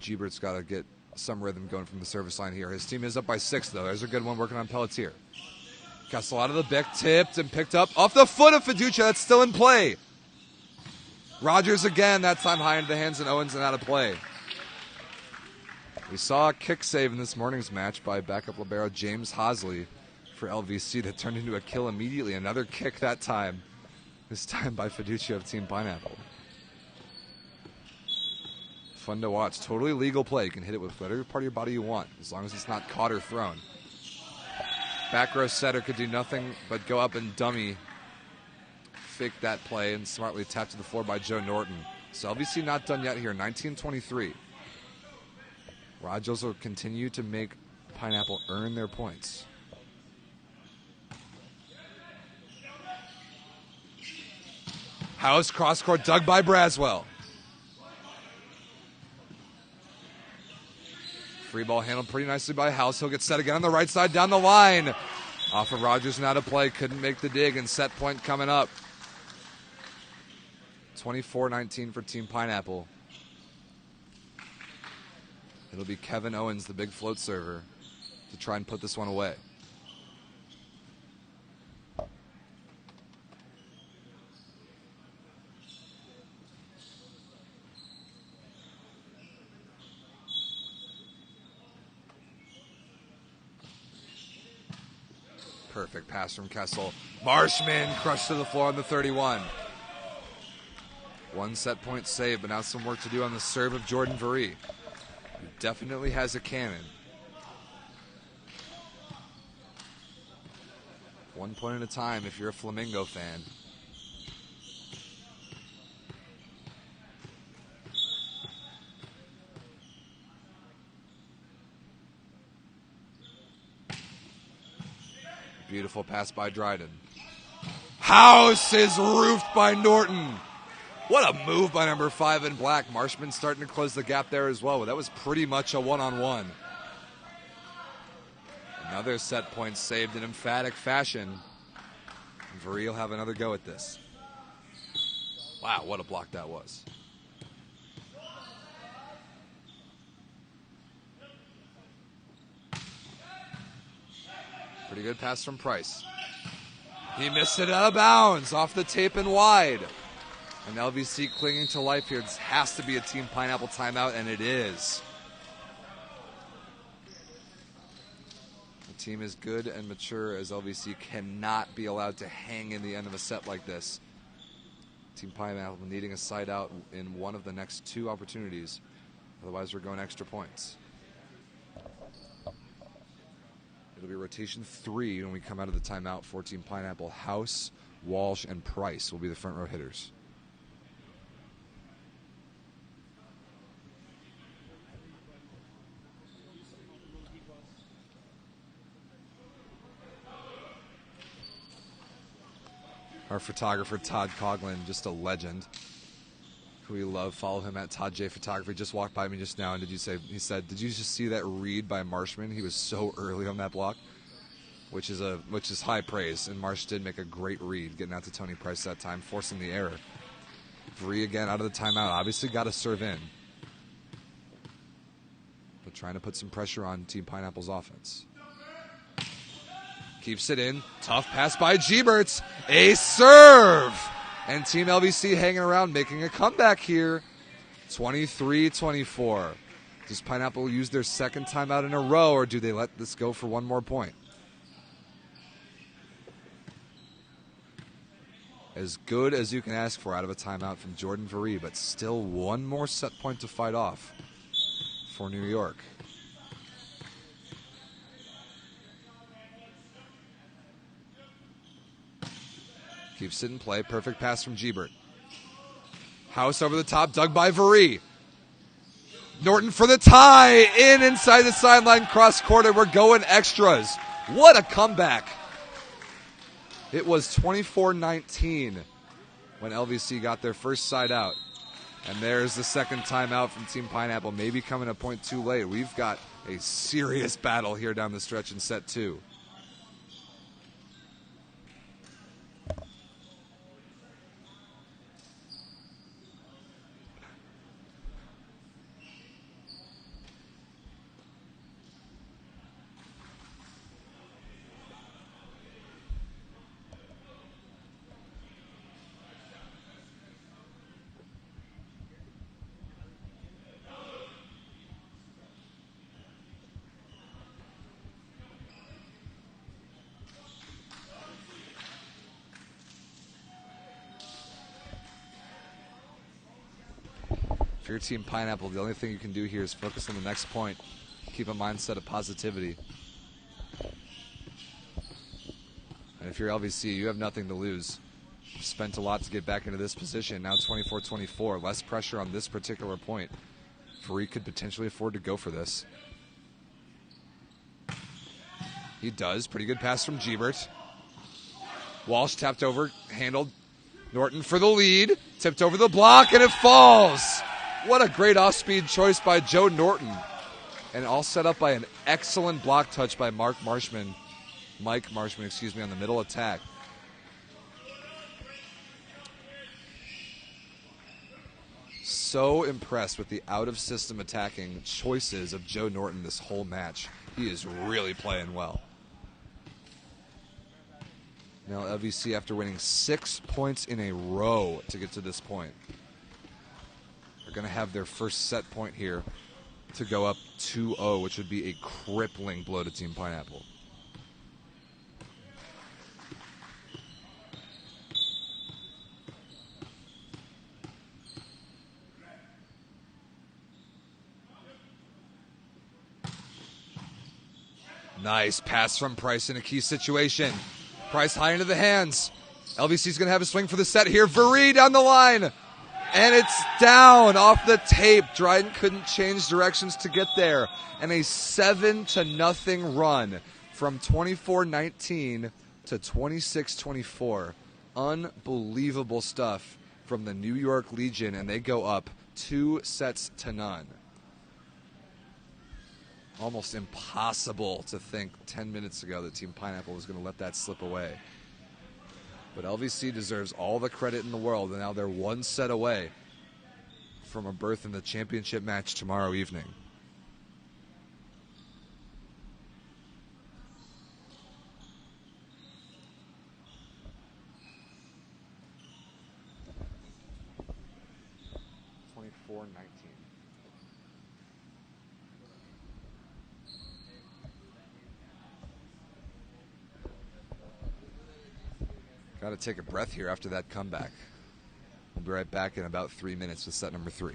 Giebert's got to get some rhythm going from the service line here. His team is up by 6, though. There's a good one working on Pelletier. Kessel out of the Bic, tipped and picked up off the foot of Fiducia. That's still in play. Rogers again, that time high into the hands, and Owens and out of play. We saw a kick save in this morning's match by backup libero James Hosley for LVC that turned into a kill immediately. Another kick that time, this time by Fiducia of Team Pineapple. Fun to watch. Totally legal play. You can hit it with whatever part of your body you want, as long as it's not caught or thrown. Back row setter could do nothing but go up and dummy fake that play and smartly tapped to the floor by Joe Norton. So LVC not done yet here. 19-23. Rogers will continue to make Pineapple earn their points. House cross court dug by Braswell. Free ball handled pretty nicely by House. He'll get set again on the right side down the line. Off of Rogers and out of play. Couldn't make the dig, and set point coming up. 24-19 for Team Pineapple. It'll be Kevin Owens, the big float server, to try and put this one away. Perfect pass from Kessel. Marshman crushed to the floor on the 31. One set point save, but now some work to do on the serve of Jordan Vary, who definitely has a cannon. 1 point at a time if you're a Flamingo fan. Beautiful pass by Dryden. House is roofed by Norton. What a move by number 5 in black. Marshman starting to close the gap there as well. That was pretty much a one-on-one. Another set point saved in emphatic fashion. Vary will have another go at this. Wow, what a block that was. Pretty good pass from Price. He missed it out of bounds, off the tape and wide. And LVC clinging to life here. This has to be a Team Pineapple timeout, and it is. The team is good and mature as LVC cannot be allowed to hang in the end of a set like this. Team Pineapple needing a side out in one of the next 2 opportunities. Otherwise, we're going extra points. It'll be rotation 3 when we come out of the timeout for Team Pineapple. House, Walsh, and Price will be the front row hitters. Our photographer, Todd Coughlin, just a legend, who we love. Follow him at Todd J Photography. Just walked by me just now, and he said, did you just see that read by Marshman? He was so early on that block, which is high praise. And Marsh did make a great read, getting out to Tony Price that time, forcing the error. Vary again out of the timeout. Obviously got to serve in, but trying to put some pressure on Team Pineapple's offense. Keeps it in. Tough pass by Gieberts. A serve! And Team LVC hanging around, making a comeback here. 23-24. Does Pineapple use their second timeout in a row, or do they let this go for one more point? As good as you can ask for out of a timeout from Jordan Veree, but still one more set point to fight off for New York. Keeps it in play. Perfect pass from Gebert. House over the top, dug by Veree. Norton for the tie, inside the sideline, cross court, and we're going extras. What a comeback. It was 24-19 when LVC got their first side out. And there's the second timeout from Team Pineapple, maybe coming a point too late. We've got a serious battle here down the stretch in set two. If you're Team Pineapple, the only thing you can do here is focus on the next point. Keep a mindset of positivity. And if you're LVC, you have nothing to lose. You've spent a lot to get back into this position. Now 24-24. Less pressure on this particular point. Veree could potentially afford to go for this. He does. Pretty good pass from Gebert. Walsh tapped over, handled. Norton for the lead. Tipped over the block, and it falls. What a great off-speed choice by Joe Norton. And all set up by an excellent block touch by Mike Marshman, on the middle attack. So impressed with the out-of-system attacking choices of Joe Norton this whole match. He is really playing well. Now LVC, after winning 6 points in a row to get to this point, are going to have their first set point here to go up 2-0, which would be a crippling blow to Team Pineapple. Nice pass from Price in a key situation. Price high into the hands. LVC's going to have a swing for the set here. Veree down the line. And it's down off the tape. Dryden couldn't change directions to get there. And a 7-0 run from 24-19 to 26-24. Unbelievable stuff from the New York Legion. And they go up 2-0. Almost impossible to think 10 minutes ago that Team Pineapple was going to let that slip away. But LVC deserves all the credit in the world, and now they're one set away from a berth in the championship match tomorrow evening. Got to take a breath here after that comeback. We'll be right back in about 3 minutes with set number 3.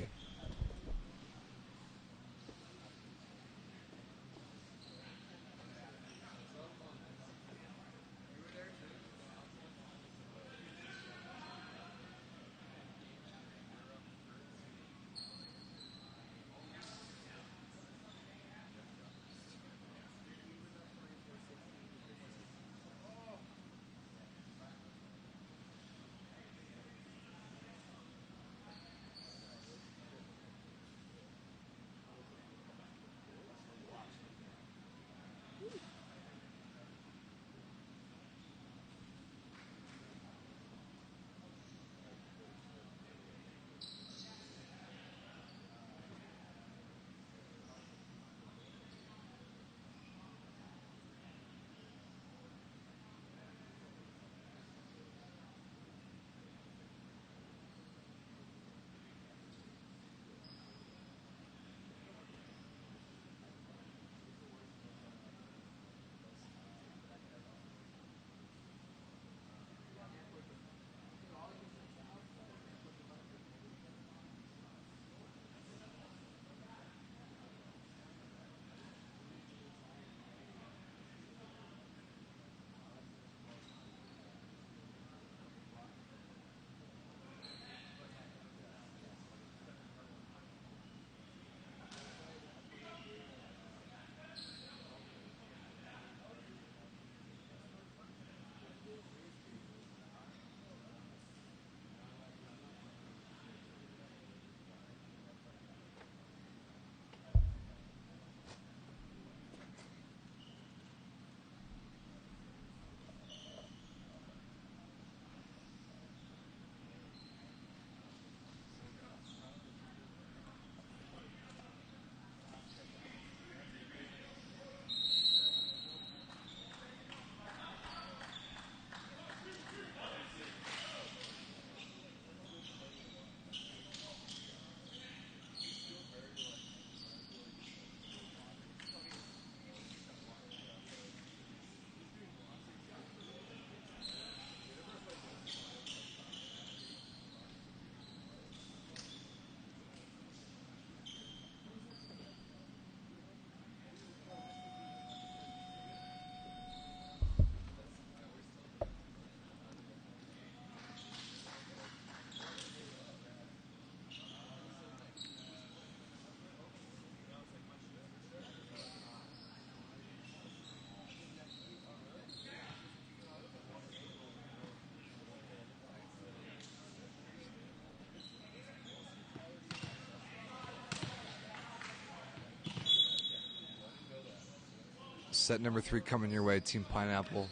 Set number 3 coming your way, Team Pineapple.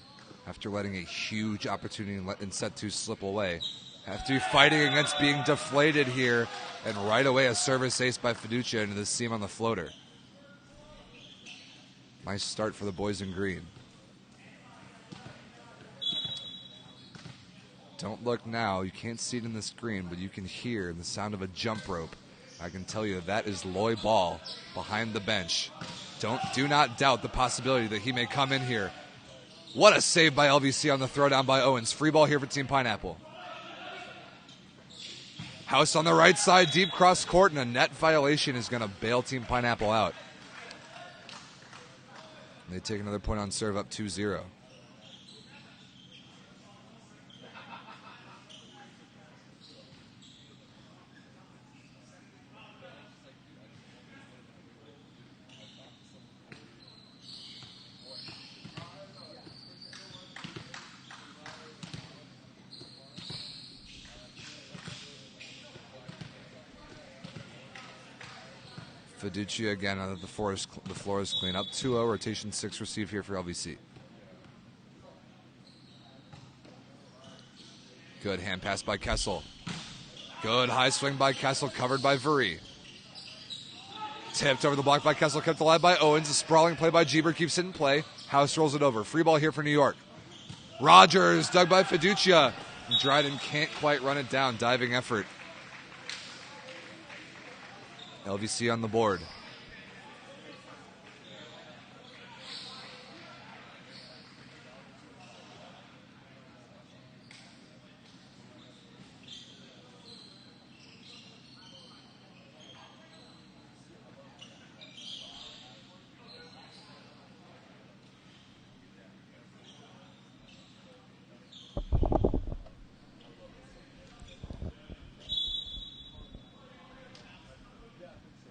After letting a huge opportunity in set 2 slip away. Have to be fighting against being deflated here. And right away a service ace by Fiducia into the seam on the floater. Nice start for the boys in green. Don't look now. You can't see it in the screen, but you can hear the sound of a jump rope. I can tell you that is Loy Ball behind the bench. Do not doubt the possibility that he may come in here. What a save by LVC on the throwdown by Owens. Free ball here for Team Pineapple. House on the right side, deep cross court, and a net violation is going to bail Team Pineapple out. They take another point on serve, up 2-0. Fiducia again, now that the floor is clean. Up 2-0, rotation 6 receive here for LVC. Good hand pass by Kessel. Good high swing by Kessel, covered by Vuri. Tipped over the block by Kessel, kept alive by Owens. A sprawling play by Jeber keeps it in play. House rolls it over. Free ball here for New York. Rogers, dug by Fiducia. Dryden can't quite run it down. Diving effort. LVC on the board.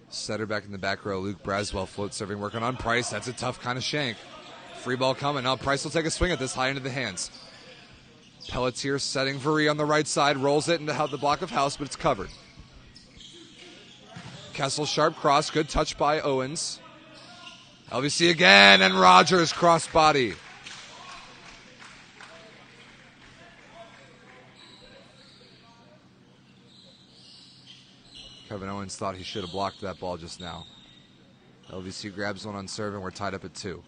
Setter back in the back row. Luke Braswell float serving, working on Price. That's a tough kind of shank. Free ball coming. Now Price will take a swing at this high into the hands. Pelletier setting Vuri on the right side. Rolls it into the block of House, but it's covered. Kessel sharp cross. Good touch by Owens. LVC again, and Rogers cross body. Kevin Owens thought he should have blocked that ball just now. LVC grabs one on serve, and we're tied up at 2.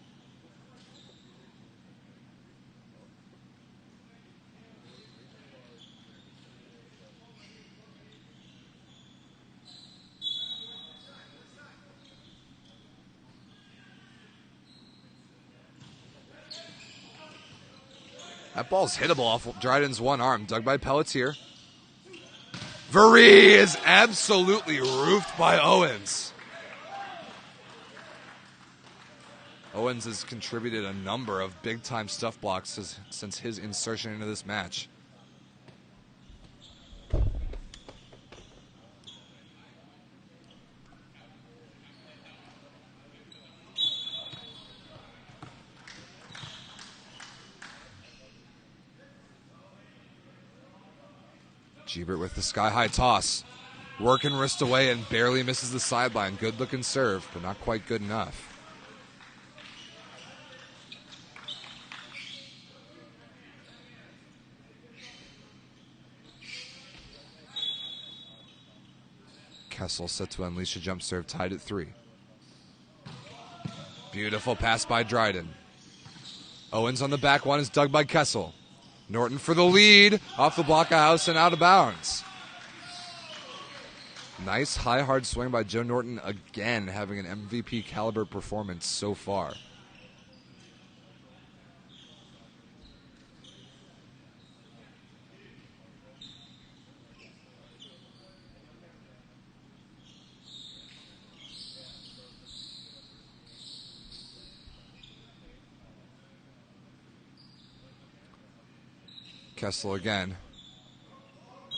That ball's hittable off Dryden's one arm, dug by Pelletier. Vuri is absolutely roofed by Owens. Owens has contributed a number of big-time stuff blocks since his insertion into this match. Gebert with the sky-high toss. Working wrist away and barely misses the sideline. Good-looking serve, but not quite good enough. Kessel set to unleash a jump serve, tied at 3. Beautiful pass by Dryden. Owens on the back one is dug by Kessel. Norton for the lead, off the block of House and out of bounds. Nice high hard swing by Joe Norton, again having an MVP caliber performance so far. Kessel again.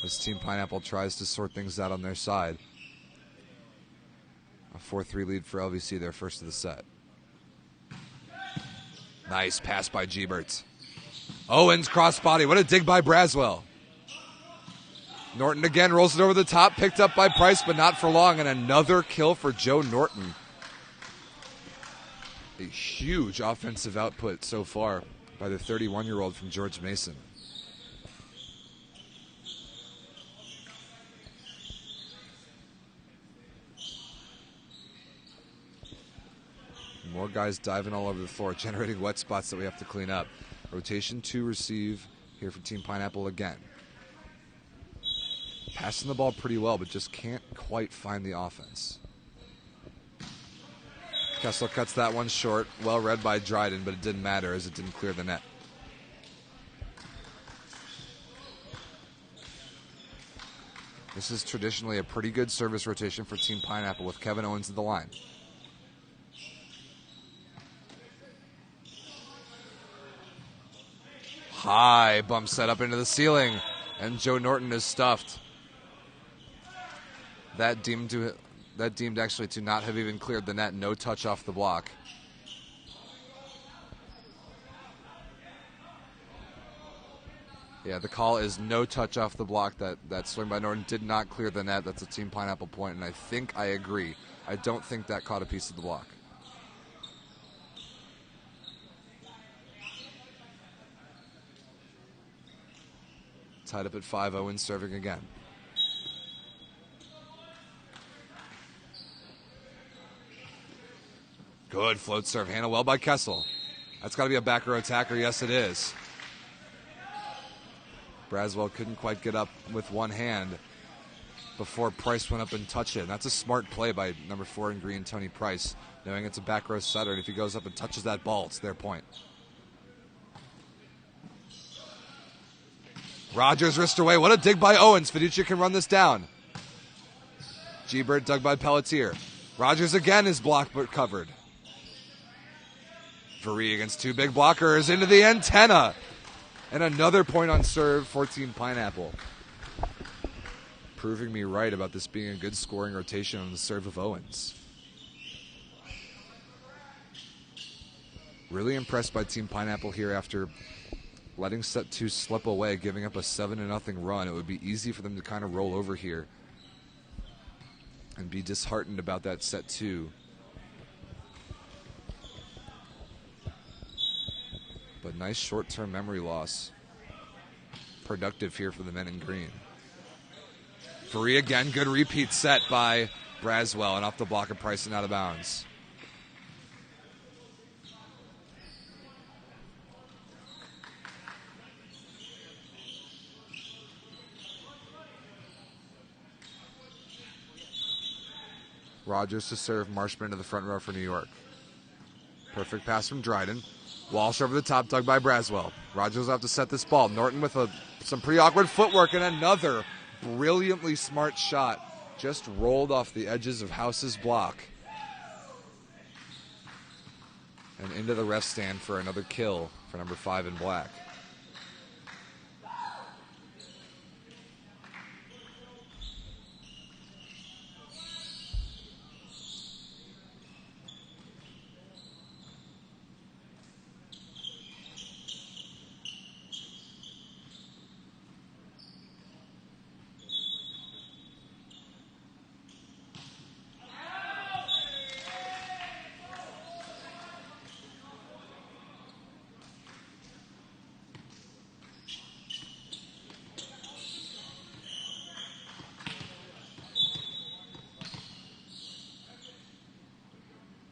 This Team Pineapple tries to sort things out on their side. A 4-3 lead for LVC, their first of the set. Nice pass by Gebert. Owens cross body. What a dig by Braswell. Norton again rolls it over the top. Picked up by Price, but not for long. And another kill for Joe Norton. A huge offensive output so far by the 31-year-old from George Mason. More guys diving all over the floor, generating wet spots that we have to clean up. Rotation to receive here for Team Pineapple again. Passing the ball pretty well, but just can't quite find the offense. Kessel cuts that one short. Well read by Dryden, but it didn't matter as it didn't clear the net. This is traditionally a pretty good service rotation for Team Pineapple with Kevin Owens at the line. High bump set up into the ceiling, and Joe Norton is stuffed. That deemed actually to not have even cleared the net. No touch off the block. Yeah, the call is no touch off the block. That swing by Norton did not clear the net. That's a Team Pineapple point, and I think I agree. I don't think that caught a piece of the block. Tied up at 5, Owens serving again. Good float serve, handled well by Kessel. That's got to be a back row attacker. Yes, it is. Braswell couldn't quite get up with one hand before Price went up and touched it. And that's a smart play by number 4 in green, Tony Price, knowing it's a back row setter, and if he goes up and touches that ball, it's their point. Rogers wrist away. What a dig by Owens. Fiducia can run this down. G-Bird dug by Pelletier. Rogers again is blocked but covered. Varee against 2 big blockers into the antenna. And another point on serve for Team Pineapple. Proving me right about this being a good scoring rotation on the serve of Owens. Really impressed by Team Pineapple here after letting set 2 slip away, giving up a 7-0 run. It would be easy for them to kind of roll over here and be disheartened about that set 2. But nice short-term memory loss. Productive here for the men in green. Varee again, good repeat set by Braswell, and off the block of Price and out of bounds. Rogers to serve, Marshman to the front row for New York. Perfect pass from Dryden. Walsh over the top, dug by Braswell. Rogers will have to set this ball. Norton with some pretty awkward footwork, and another brilliantly smart shot. Just rolled off the edges of House's block. And into the ref stand for another kill for number 5 in black.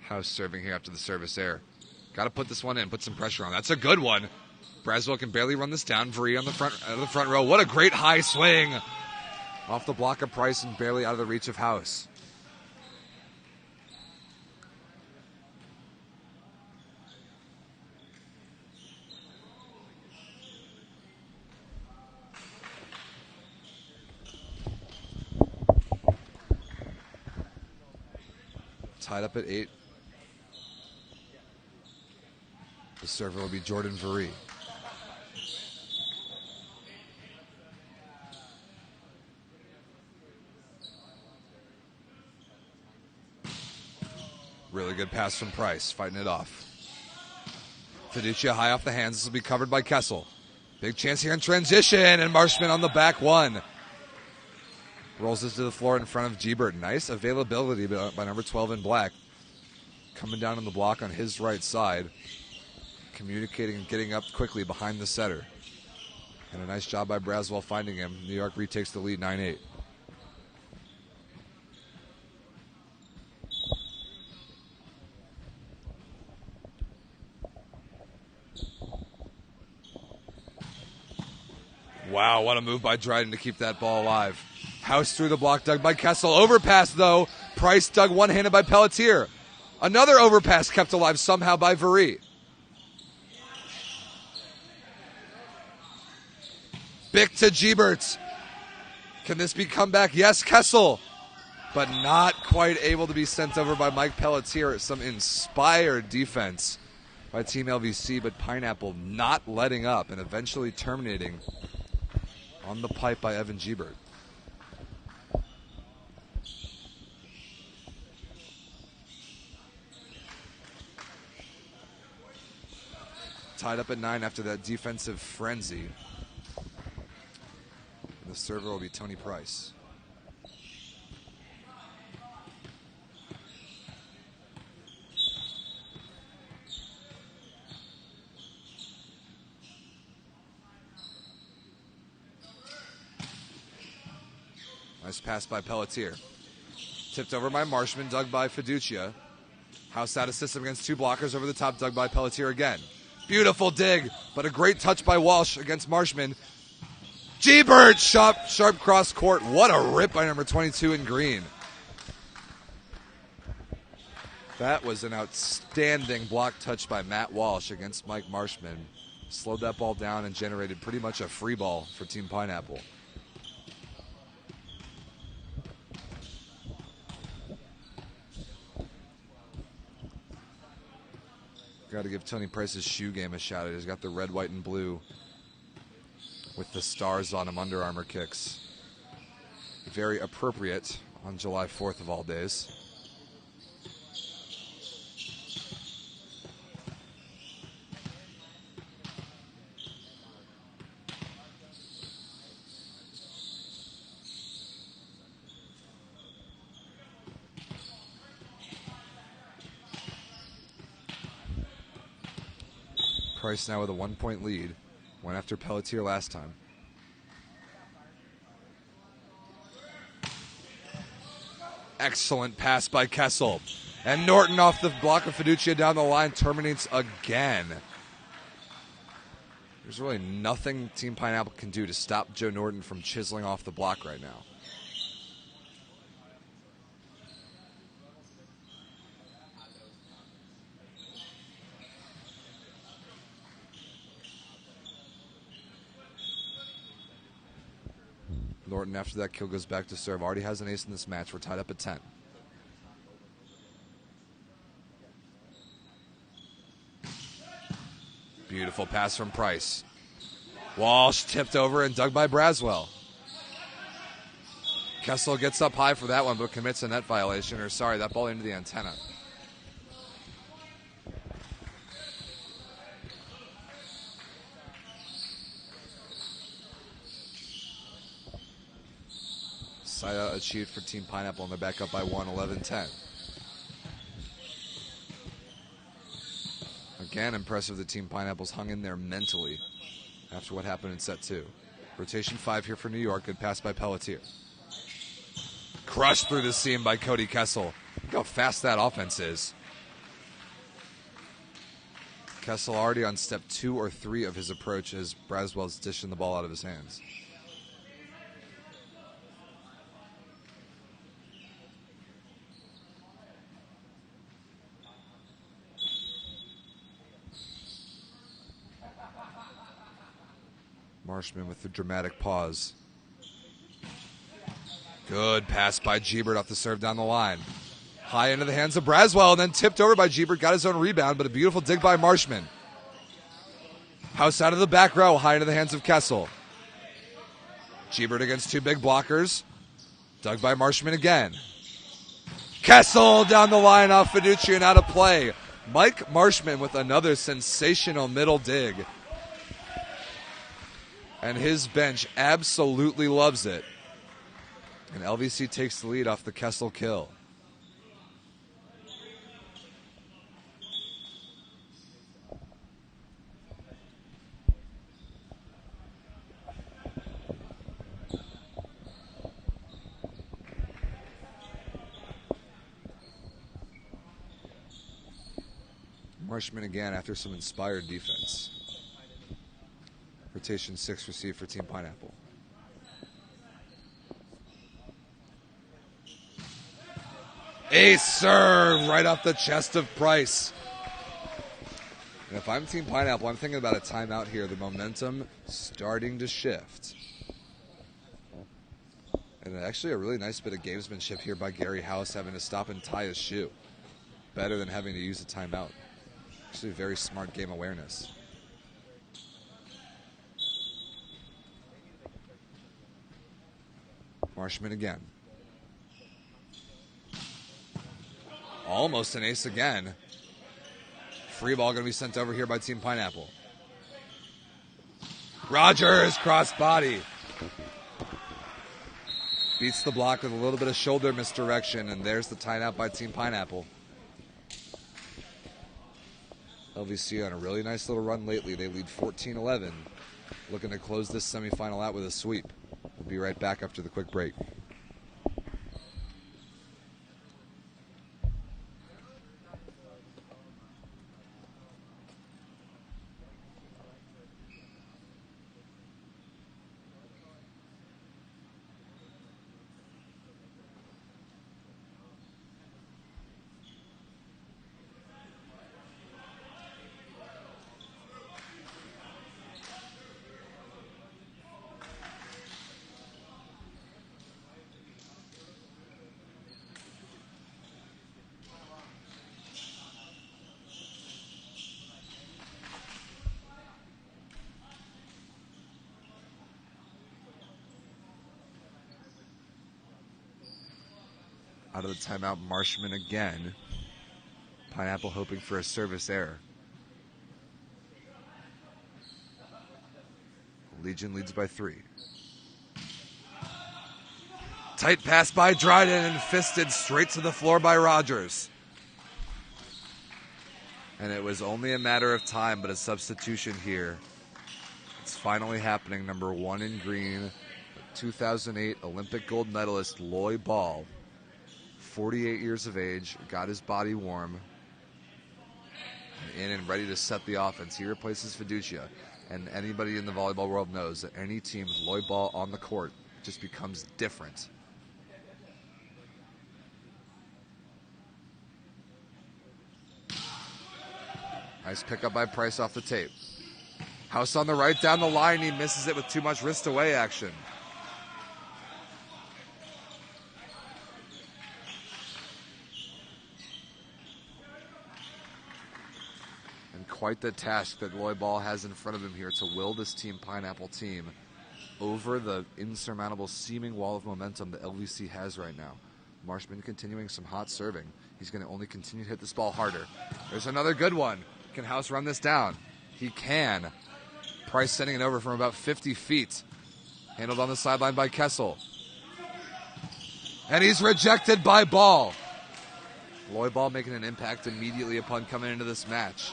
House serving here after the service error. Got to put this one in, put some pressure on. That's a good one. Braswell can barely run this down. Varee on the front row. What a great high swing. Off the block of Price and barely out of the reach of House. Tied up at 8. The server will be Jordan Varee. Really good pass from Price, fighting it off. Fiducia high off the hands. This will be covered by Kessel. Big chance here in transition, and Marshman on the back one. Rolls this to the floor in front of G-Bird. Nice availability by number 12 in black. coming down on the block on his right side, communicating and getting up quickly behind the setter. And a nice job by Braswell finding him. New York retakes the lead 9-8. Wow, what a move by Dryden to keep that ball alive. House through the block, dug by Kessel. Overpass, though. Price dug one-handed by Pelletier. Another overpass kept alive somehow by Varee. Bick to Gebert. Can this be comeback? Yes, Kessel. But not quite able to be sent over by Mike Pelletier. Some inspired defense by Team LVC, but Pineapple not letting up and eventually terminating on the pipe by Evan Gebert. Tied up at 9 after that defensive frenzy. The server will be Tony Price. Nice pass by Pelletier. Tipped over by Marshman, dug by Fiducia. House out of system against two blockers over the top, dug by Pelletier again. Beautiful dig, but a great touch by Walsh against Marshman. Gebert, sharp cross court. What a rip by number 22 in green. That was an outstanding block touch by Matt Walsh against Mike Marshman. Slowed that ball down and generated pretty much a free ball for Team Pineapple. Got to give Tony Price's shoe game a shout out. He's got the red, white, and blue with the stars on him, Under Armour kicks. Very appropriate on July 4th of all days. Price now with a 1-point lead. Went after Pelletier last time. Excellent pass by Kessel. And Norton off the block of Fiducia down the line terminates again. There's really nothing Team Pineapple can do to stop Joe Norton from chiseling off the block right now. Norton, after that kill, goes back to serve. Already has an ace in this match. We're tied up at 10. Beautiful pass from Price. Walsh tipped over and dug by Braswell. Kessel gets up high for that one, but commits a net violation. Or sorry, that ball into the antenna. Side out achieved for Team Pineapple, and they're back up by 1, 11-10. Again, impressive that Team Pineapple's hung in there mentally after what happened in set 2. Rotation 5 here for New York. Good pass by Pelletier. Crushed through the seam by Cody Kessel. Look how fast that offense is. Kessel already on step 2 or 3 of his approach as Braswell's dishing the ball out of his hands. Marshman with the dramatic pause. Good pass by Gebert off the serve down the line. High into the hands of Braswell and then tipped over by Gebert. Got his own rebound, but a beautiful dig by Marshman. House out of the back row, high into the hands of Kessel. Gebert against two big blockers. Dug by Marshman again. Kessel down the line off Fiducia and out of play. Mike Marshman with another sensational middle dig. And his bench absolutely loves it. And LVC takes the lead off the Kessel kill. Marshman again after some inspired defense. Rotation 6 received for Team Pineapple. Ace serve right off the chest of Price. And if I'm Team Pineapple, I'm thinking about a timeout here. The momentum starting to shift. And actually a really nice bit of gamesmanship here by Gary House, having to stop and tie his shoe. Better than having to use a timeout. Actually very smart game awareness. Marshman again. Almost an ace again. Free ball going to be sent over here by Team Pineapple. Rogers, cross body. Beats the block with a little bit of shoulder misdirection, and there's the timeout by Team Pineapple. LVC on a really nice little run lately. They lead 14-11. Looking to close this semifinal out with a sweep. We'll be right back after the quick break. Out of the timeout, Marshman again. Pineapple hoping for a service error. Legion leads by 3. Tight pass by Dryden and fisted straight to the floor by Rogers. And it was only a matter of time, but a substitution here. It's finally happening. Number 1 in green, 2008 Olympic gold medalist Loy Ball. 48 years of age, got his body warm, in and ready to set the offense. He replaces Fiducia, and anybody in the volleyball world knows that any team with Loy Ball on the court just becomes different. Nice pickup by Price off the tape. House on the right down the line, he misses it with too much wrist away action. Quite the task that Loy Ball has in front of him here to will this Team Pineapple team over the insurmountable seeming wall of momentum that LVC has right now. Marshman continuing some hot serving. He's going to only continue to hit this ball harder. There's another good one. Can House run this down? He can. Price sending it over from about 50 feet. Handled on the sideline by Kessel. And he's rejected by Ball. Loy Ball making an impact immediately upon coming into this match.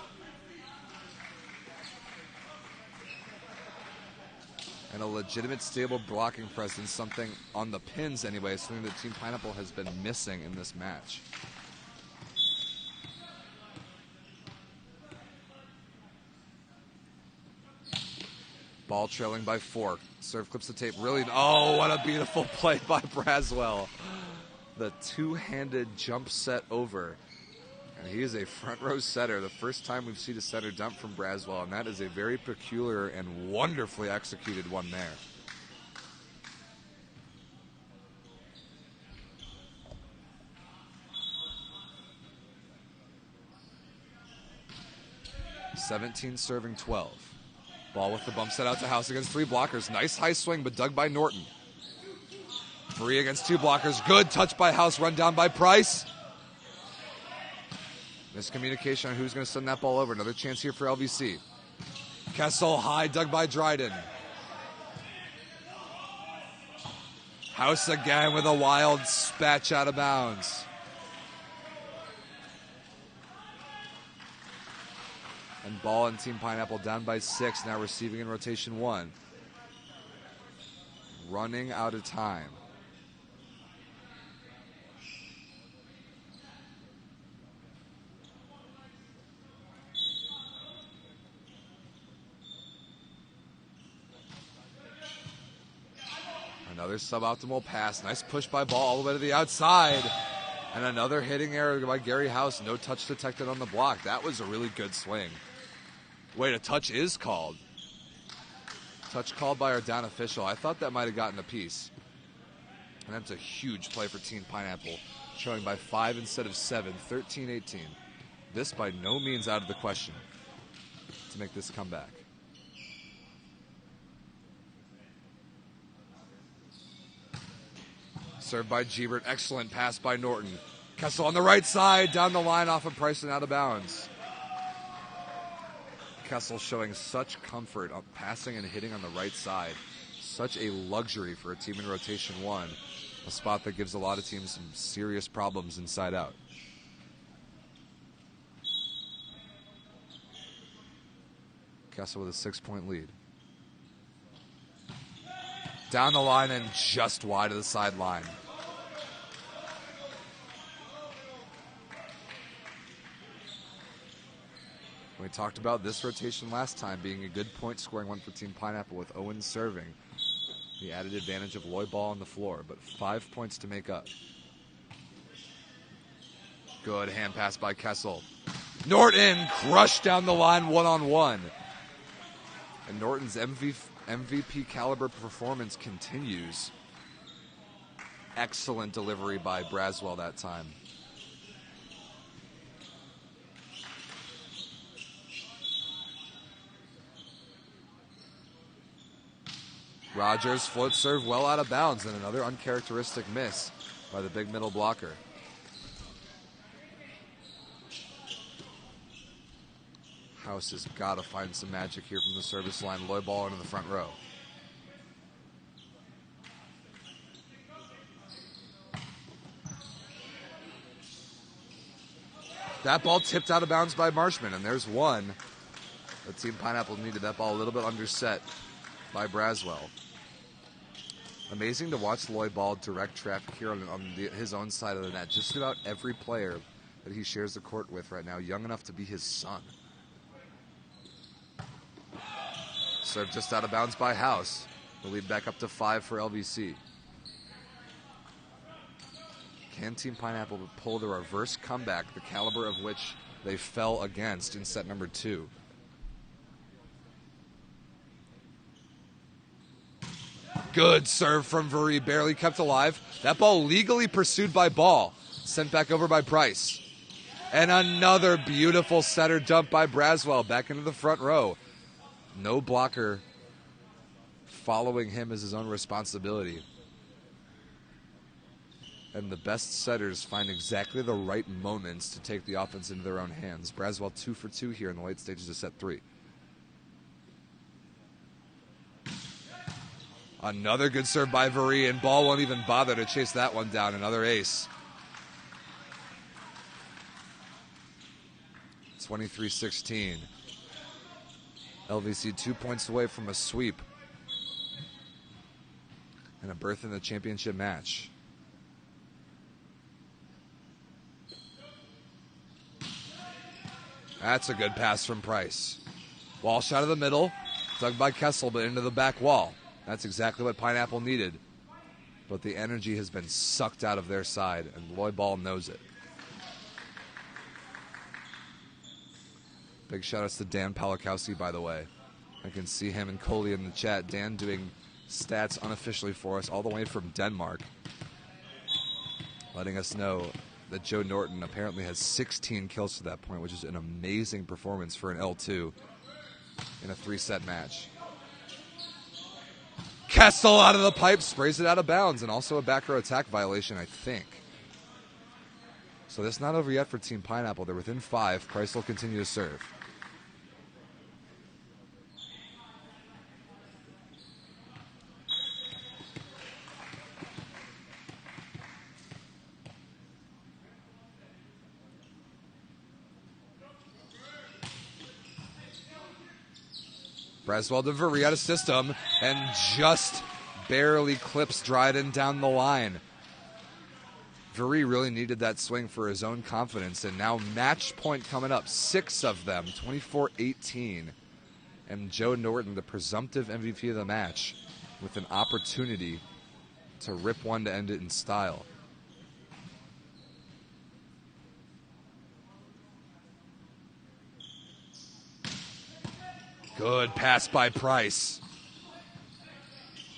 And a legitimate stable blocking presence, something on the pins anyway, something that Team Pineapple has been missing in this match. Ball trailing by 4. Serve clips the tape. Really, oh, what a beautiful play by Braswell. The two-handed jump set over. And he is a front row setter. The first time we've seen a setter dump from Braswell, and that is a very peculiar and wonderfully executed one there. (17 serving 12). Ball with the bump set out to House against 3 blockers. Nice high swing, but dug by Norton. 3 against 2 blockers. Good touch by House, run down by Price. Miscommunication on who's going to send that ball over. Another chance here for LVC. Kessel high, dug by Dryden. House again with a wild spatch out of bounds. And Ball and Team Pineapple down by 6, now receiving in rotation 1. Running out of time. Another suboptimal pass. Nice push by Ball all the way to the outside. And another hitting error by Gary House. No touch detected on the block. That was a really good swing. Wait, a touch is called. Touch called by our down official. I thought that might have gotten a piece. And that's a huge play for Team Pineapple. Showing by 5 instead of 7, 13-18. This by no means out of the question to make this comeback. Served by Gebert. Excellent pass by Norton. Kessel on the right side, down the line off of Price and out of bounds. Kessel showing such comfort on passing and hitting on the right side. Such a luxury for a team in rotation 1. A spot that gives a lot of teams some serious problems inside out. Kessel with a 6-point lead. Down the line and just wide of the sideline. We talked about this rotation last time being a good point scoring one for Team Pineapple with Owens serving. The added advantage of Lloyd Ball on the floor, but 5 points to make up. Good hand pass by Kessel. Norton crushed down the line one-on-one. And Norton's MVP caliber performance continues. Excellent delivery by Braswell that time. Rogers float serve well out of bounds, and another uncharacteristic miss by the big middle blocker. House has got to find some magic here from the service line. Lloyd Ball into the front row. That ball tipped out of bounds by Marshman, and there's one. The Team Pineapple needed that ball a little bit underset by Braswell. Amazing to watch Lloyd Ball direct traffic here on his own side of the net. Just about every player that he shares the court with right now, young enough to be his son. Serve just out of bounds by House. The lead back up to 5 for LVC. Can Team Pineapple pull the reverse comeback, the caliber of which they fell against in set number 2? Good serve from Vuri, barely kept alive. That ball legally pursued by Ball. Sent back over by Price. And another beautiful setter dump by Braswell back into the front row. No blocker following him as his own responsibility. And the best setters find exactly the right moments to take the offense into their own hands. Braswell 2 for 2 here in the late stages of set 3. Another good serve by Vuri, and Ball won't even bother to chase that one down. Another ace. 23-16. LVC 2 points away from a sweep and a berth in the championship match. That's a good pass from Price. Wall shot of the middle, dug by Kessel, but into the back wall. That's exactly what Pineapple needed. But the energy has been sucked out of their side, and Lloyd Ball knows it. Big shout-outs to Dan Palakowski, by the way. I can see him and Coley in the chat. Dan doing stats unofficially for us all the way from Denmark. Letting us know that Joe Norton apparently has 16 kills to that point, which is an amazing performance for an L2 in a 3-set match. Kessel out of the pipe, sprays it out of bounds, and also a back row attack violation, I think. So that's not over yet for Team Pineapple. They're within 5. Price will continue to serve. Braswell to Vuri out of system and just barely clips Dryden down the line. Vuri really needed that swing for his own confidence, and now match point coming up. 6 of them, 24-18. And Joe Norton, the presumptive MVP of the match, with an opportunity to rip one to end it in style. Good pass by Price.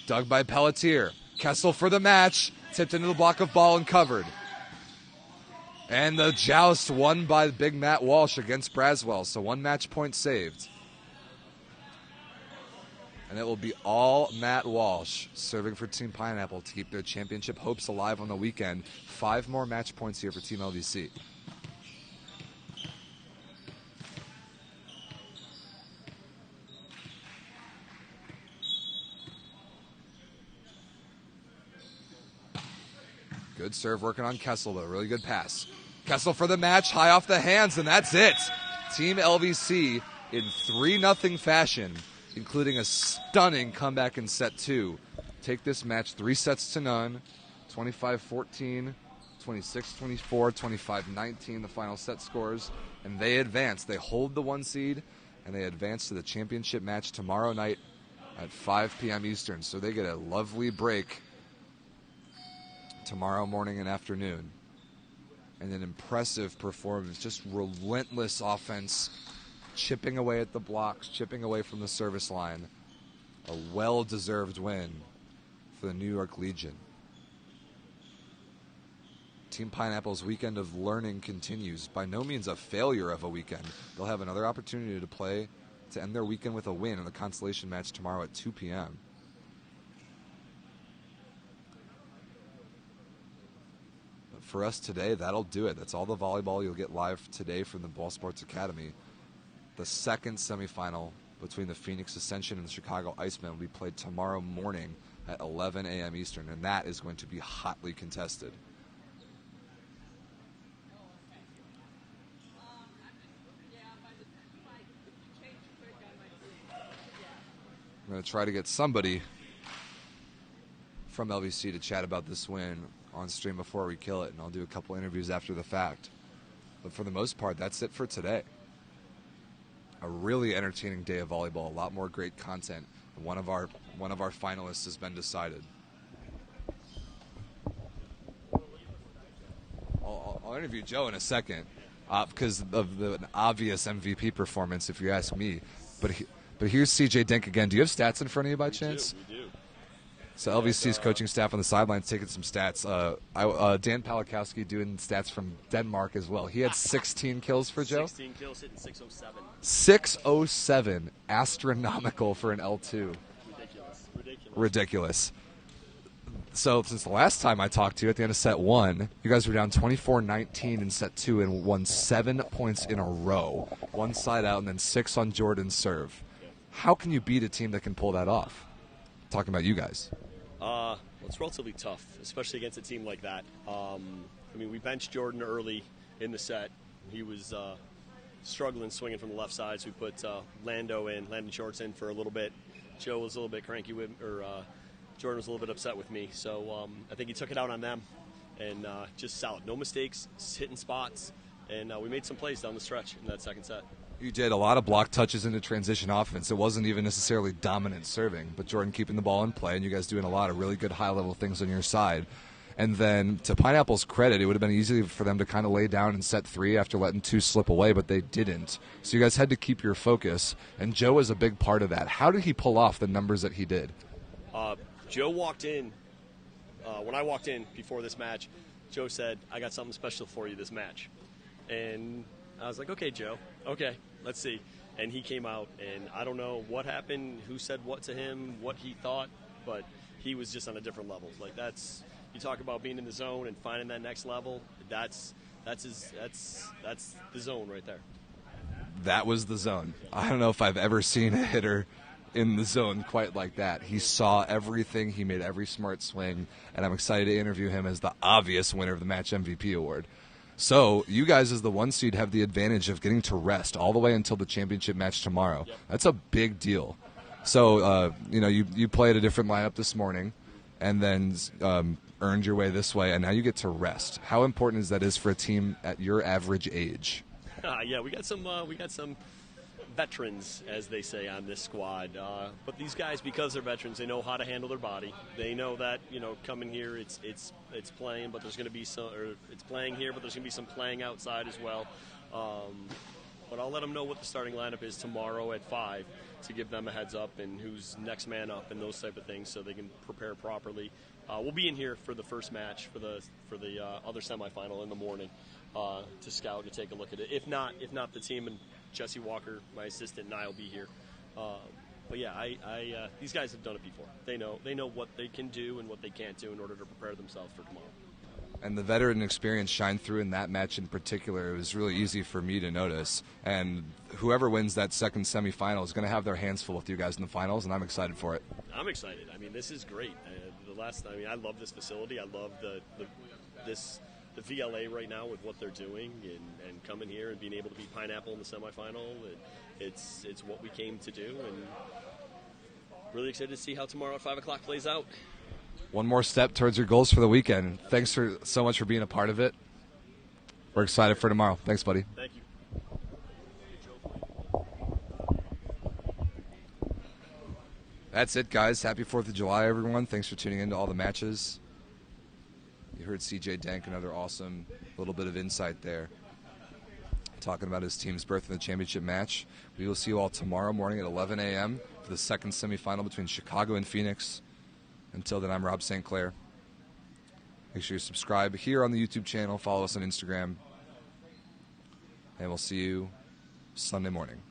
Dug by Pelletier. Kessel for the match. Tipped into the block of ball and covered. And the joust won by big Matt Walsh against Braswell. So 1 match point saved. And it will be all Matt Walsh serving for Team Pineapple to keep their championship hopes alive on the weekend. 5 more match points here for Team LVC. Good serve working on Kessel, though. Really good pass. Kessel for the match, high off the hands, and that's it. Team LVC in 3-0 fashion, including a stunning comeback in set 2. Take this match 3-0, 25-14, 26-24, 25-19, the final set scores. And they advance. They hold the 1 seed, and they advance to the championship match tomorrow night at 5 p.m. Eastern. So they get a lovely break tomorrow morning and afternoon. And an impressive performance, just relentless offense, chipping away at the blocks, chipping away from the service line. A well-deserved win for the New York Legion. Team Pineapple's weekend of learning continues. By no means a failure of a weekend. They'll have another opportunity to play to end their weekend with a win in the consolation match tomorrow at 2 p.m. For us today, that'll do it. That's all the volleyball you'll get live today from the Ball Sports Academy. The second semifinal between the Phoenix Ascension and the Chicago Icemen will be played tomorrow morning at 11 a.m. Eastern, and that is going to be hotly contested. I'm going to try to get somebody from LVC to chat about this win on stream before we kill it, and I'll do a couple interviews after the fact. But for the most part, that's it for today. A really entertaining day of volleyball, a lot more great content. One of our finalists has been decided. I'll interview Joe in a second because of the obvious MVP performance, if you ask me. But here's CJ Dink again. Do you have stats in front of you by chance? We do. So LVC's coaching staff on the sidelines taking some stats. Dan Palakowski doing stats from Denmark as well. He had 16 kills for Joe. 16 kills, hitting 607. 607, astronomical for an L2. Ridiculous. So since the last time I talked to you at the end of set 1, you guys were down 24-19 in set 2 and won 7 points in a row. 1 side out and then 6 on Jordan's serve. How can you beat a team that can pull that off? Talking about you guys. Well, it's relatively tough, especially against a team like that. We benched Jordan early in the set. He was struggling swinging from the left side, so we put Landon Shorts in for a little bit. Joe was a little bit cranky Jordan was a little bit upset with me, so I think he took it out on them, and just solid. No mistakes, hitting spots, and we made some plays down the stretch in that second set. You did a lot of block touches into transition offense. It wasn't even necessarily dominant serving, but Jordan keeping the ball in play, and you guys doing a lot of really good high-level things on your side. And then, to Pineapple's credit, it would have been easy for them to kind of lay down in set 3 after letting 2 slip away, but they didn't. So you guys had to keep your focus, and Joe was a big part of that. How did he pull off the numbers that he did? Joe walked in. When I walked in before this match, Joe said, "I got something special for you this match." And I was like, "Okay, Joe. Okay, let's see." And he came out, and I don't know what happened, who said what to him, what he thought, but he was just on a different level. Like, that's, you talk about being in the zone and finding that next level. That's the zone right there. That was the zone. I don't know if I've ever seen a hitter in the zone quite like that. He saw everything. He made every smart swing, and I'm excited to interview him as the obvious winner of the match MVP award. So you guys, as the 1 seed, have the advantage of getting to rest all the way until the championship match tomorrow. Yep. That's a big deal. So, you played a different lineup this morning and then earned your way this way, and now you get to rest. How important is that for a team at your average age? Yeah, we got some veterans, as they say on this squad. But these guys, because they're veterans, they know how to handle their body. They know that, coming here, it's playing, but there's going to be some, or it's playing here, but there's going to be some playing outside as well. But I'll let them know what the starting lineup is tomorrow at 5 to give them a heads up and who's next man up and those type of things, so they can prepare properly. We'll be in here for the first match for the other semifinal in the morning to scout and take a look at it. If not the team and Jesse Walker, my assistant, and I will be here. But yeah, these guys have done it before. They know what they can do and what they can't do in order to prepare themselves for tomorrow. And the veteran experience shined through in that match in particular. It was really easy for me to notice. And whoever wins that second semifinal is going to have their hands full with you guys in the finals, and I'm excited for it. I'm excited. I mean, this is great. I love this facility. I love the VLA right now with what they're doing and coming here and being able to beat Pineapple in the semifinal. It's what we came to do, and really excited to see how tomorrow at 5 o'clock plays out. One more step towards your goals for the weekend. Thanks so much for being a part of it. We're excited for tomorrow. Thanks, buddy. Thank you. That's it, guys. Happy 4th of July, everyone. Thanks for tuning in to all the matches. You heard CJ Dank, another awesome little bit of insight there, talking about his team's berth in the championship match. We will see you all tomorrow morning at 11 a.m. for the second semifinal between Chicago and Phoenix. Until then, I'm Rob St. Clair. Make sure you subscribe here on the YouTube channel. Follow us on Instagram. And we'll see you Sunday morning.